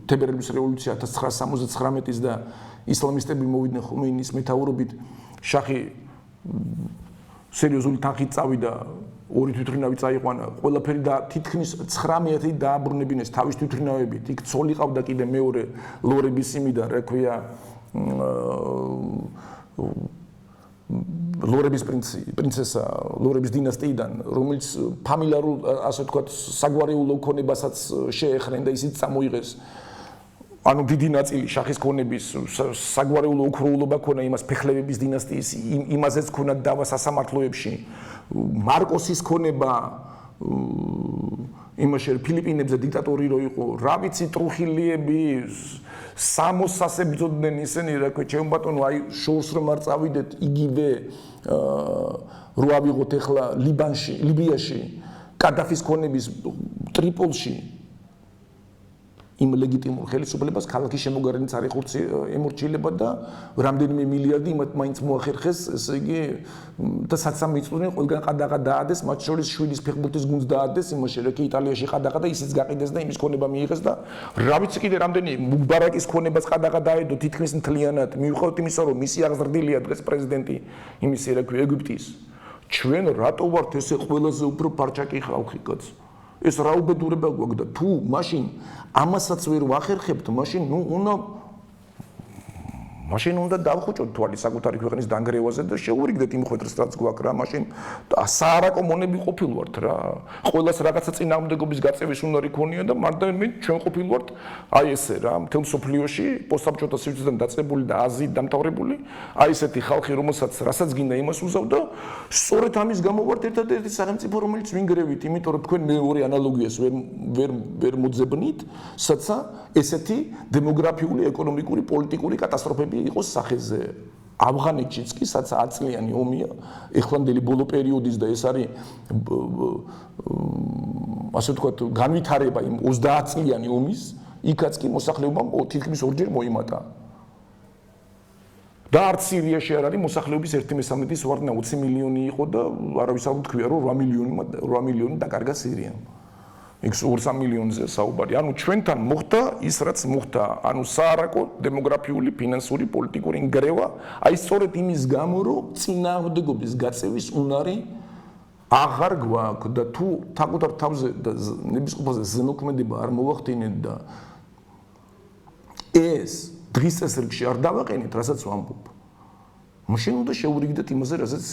თებერვლის რევოლუცია 1979-ის და ისლამისტები მოვიდნენ ხომეინის მეთაურობით, შახი სერიოზული თანხით წავიდა, ორი თვითმფრინავი წაიყვანა, ყველაფერი და თითქმის 19 დააბრუნებინეს თავის თვითმფრინავებით. იქ ცოლი ყავდა კიდე მეორე ლორების იმიდან, რა ქვია, ლორების პრინცესა, ლორების დინასტიიდან, რომელიც ფამილიარულ, ასე ვთქვათ, საგვარეულო ქონებასაც შეეხრენ და ისიც წამოიღეს. ანუ დიდი ნაწილი შახის ქონების საგვარეულო უქროულობა ქონა იმას ფეხლევების დინასტიის, იმაზეც ქონა დავა სასამართლოებში. მარკოსის ქონება იმაში ფილიპინებზე დიქტატორი რო იყო, რა ვიცი ტრუხილიები სამოსას ებრძოდნენ ისინი, რა ქვია, ჩემ ბატონო, აი შორს რომ არ წავიდეთ, იგივე რო ავიღოთ ეხლა ლიბიაში, კადაფის ქონების ტრიპოლში იმ ლეგიტიმურ ხელისუფლებას ქალაქის შემოგარენიც არ ემორჩილება და რამდენიმე მილიარდი მაინც მოახერხეს, ესე იგი და საცამი წუთი ყველგან ყადაღა დაადეს, მათ შორის შვილის ფეხბურთის გუნდს დაადეს, იმაში რა კი იტალიაში ყადაღა და ისიც გაყიდეს და იმის ქონება მიიღეს და რა ვიცი კიდე რამდენი მუბარაკის ქონებას ყადაღა დაედო თითქმის მთლიანად, მიუხედავად იმისა, რომ მისი აღზრდილია დღეს პრეზიდენტი იმისი რა ქვია ეგვიპტის. ჩვენ რატო ვართ ესე ყველაზე უფრო პარჩაკი ხალხი კაც? ეს რა უბედურება გვაქვს და თუ მაშინ ამასაც ვერ ვახერხებთ, მაშინ უნდა დავხუჭოთ თვალი საკუთარი ქვეყნის დანგრევაზე და შევურიგდეთ იმ ხვედრს, რაც გვაქვს რა, მაშინ საარაკო მონები ყოფილვართ რა. ყველას რაღაცა წინააღმდეგობის გაწევის უნარი ქონია და მარტო ჩვენ ყოფილვართ აი ესე რა, მთელ მსოფლიოში პოსტსაბჭოთა სივრციდან დაწყებული და აზიით დამთავრებული, აი ესეთი ხალხი, რომელსაც რასაც გინდა იმას უზავდა, სწორედ ამის გამო ვართ ერთადერთი სახელმწიფო, რომელიც ვინგრევით, იმიტომ რომ თქვენ მეორე ანალოგიას ვერ მოძებნით, სადაც ესეთი დემოგრაფიული, ეკონომიკური, პოლიტიკური კატასტროფები იყოს სახეზე. ავღანეთშიც კი, სადაც 10 წლიანი ომია, ეხლანდელი ბოლო პერიოდის და ეს არის ასე ვთქვათ, განვითარება იმ 30 წლიანი ომის, იქაც კი მოსახლეობამ თითქმის ორჯერ მოიმატა. და არც სირიაში არ არის მოსახლეობის 1/13-ის ვარდნა 20 მილიონი იყო და არავისალ თქვია, რომ 8 მილიონი დაკარგა სირიამ. იქ 2-3 მილიონზე საუბარი. ანუ ჩვენთან მოხდა ის, რაც მოხდა, ანუ საარაკო დემოგრაფიული, ფინანსური, პოლიტიკური ნგრევა, აი სწორედ იმის გამო, რომ წინააღმდეგობის გაწევის უნარი აღარ გვაქვს და თუ საკუთარ თავზე და ნებისყოფაზე ზემოქმედება არ მოვახდინეთ და ეს დღის წესრიგში არ დავაყენეთ, რასაც ვამბობ, მაშინ უნდა შევურიგდეთ იმაზე, რასაც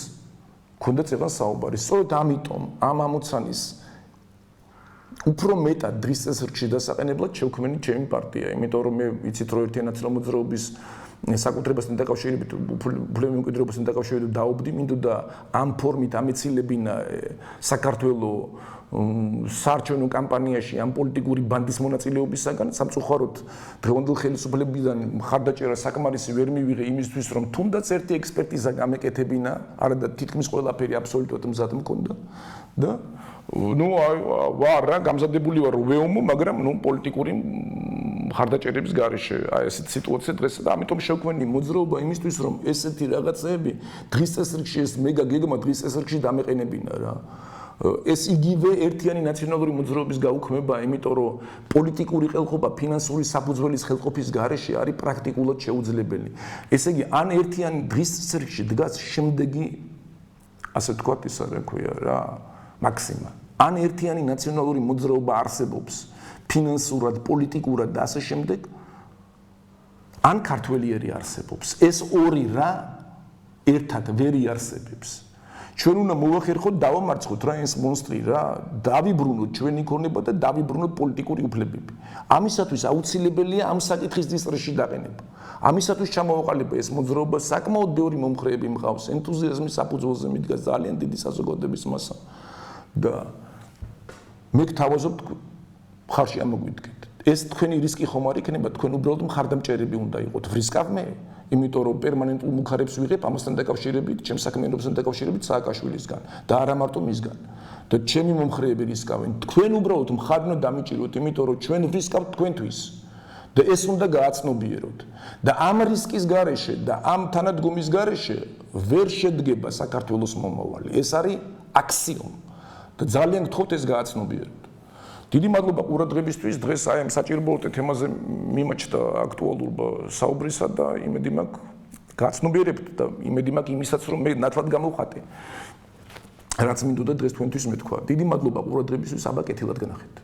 გქონდა წეგან საუბარი. სწორედ ამიტომ ამ ამოცანის უფრო მეტად დღის წესრიგში დასაყენებლად შევქმენი ჩემი პარტია, იმიტომ რომ მე ვიცით რომ ერთიანი ნაციონალური მოძრაობის საკუთრებასთან დაკავშირებით, უფლებების მემკვიდრეობასთან დაკავშირებით დაობდი, მინდოდა ამ ფორმით ამეცილებინა საქართველოს საარჩევნო კამპანიაში ამ პოლიტიკური ბანდის მონაწილეობისაგან, სამწუხაროდ დღევანდელ ხელისუფლებიდან მხარდაჭერა საკმარისი ვერ მივიღე იმისთვის, რომ თუნდაც ერთი ექსპერტიზა გამეკეთებინა, არადა თითქმის ყველაფერი აბსოლუტურად მზად მქონდა და ვარ გამზადებული ვარ ვეომო, მაგრამ პოლიტიკური მხარდაჭერების გარეშე ესეთი სიტუაცია დღესაც და ამიტომ შევქმენი მოძრაობა იმისთვის, რომ ესეთი რაღაცეები დღის წესრიგში ეს მეგა გეგმა დღის წესრიგში დამეყენებინა რა. ეს იგივე ერთიანი ნაციონალური მოძრაობის გაუქმება, იმიტომ რომ პოლიტიკური ხელყოფა ფინანსური საფუძველის ხელყოფის გარეშე არის პრაქტიკულად შეუძლებელი. ესე იგი, ან ერთიანი დღის წესრიგში დგას შემდეგი, ასე ვთქვათ, ისა რა ქვია რა, მაქსიმა. ან ერთიანი ნაციონალური მოძრაობა არსებობს ფინანსურად, პოლიტიკურად და ასე შემდეგ, ან ქართველიერი არსებობს. ეს ორი რა ერთად ვერ იარსებებს. ჩვენ უნდა მოვახერხოთ, დავამარცხოთ რა ეს მონსტრი რა, დავიბრუნოთ ჩვენი ქონება და დავიბრუნოთ პოლიტიკური უფლებები. ამისათვის აუცილებელია ამ საკითხის დისტრესში დაყენება. ამისათვის ჩამოვაყალიბა ეს მოძრაობა, საკმაოდ ბევრი მომხრეები მყავს, ენთუზიაზმის საფუძველზე მიდგას ძალიან დიდი საზოგადოების მასა და მე გთავაზობთ მხარში ამოგვიდგეთ. ეს თქვენი რისკი ხომ არ იქნება, თქვენ უბრალოდ მხარდამჭერები უნდა იყოთ. ვრისკავ მე იმიტომ რომ პერმანენტულ მუხარებს ვიღებ ამასთან დაკავშირებით, ჩემს საქმიანობასთან დაკავშირებით სააკაშვილისგან და არა მარტო მისგან. და ჩემი მომხრეები რისკავენ. თქვენ უბრალოდ მხარ უნდა დამიჭიროთ, იმიტომ რომ ჩვენ ვისკავთ თქვენთვის. და ეს უნდა გააცნობიეროთ. და ამ რისკის გარეშე და ამ თანადგომის გარეშე ვერ შედგება საქართველოს მომავალი. ეს არის აქსიომა. და ძალიან გთხოვთ ეს გააცნობიეროთ. დიდი მადლობა ყურადღებისთვის. დღეს აი ამ საჭიროებო თემაზე მიმაჩნდა აქტუალურობა საუბრისა და იმედი მაქვს გაცნობიერებთ და იმედი მაქვს იმისაც რომ მე ნათლად გამოვხატე. რაც მინდოდა დღეს თქვენთვის მეთქვა. დიდი მადლობა ყურადღებისთვის, აბა კეთილად გნახეთ.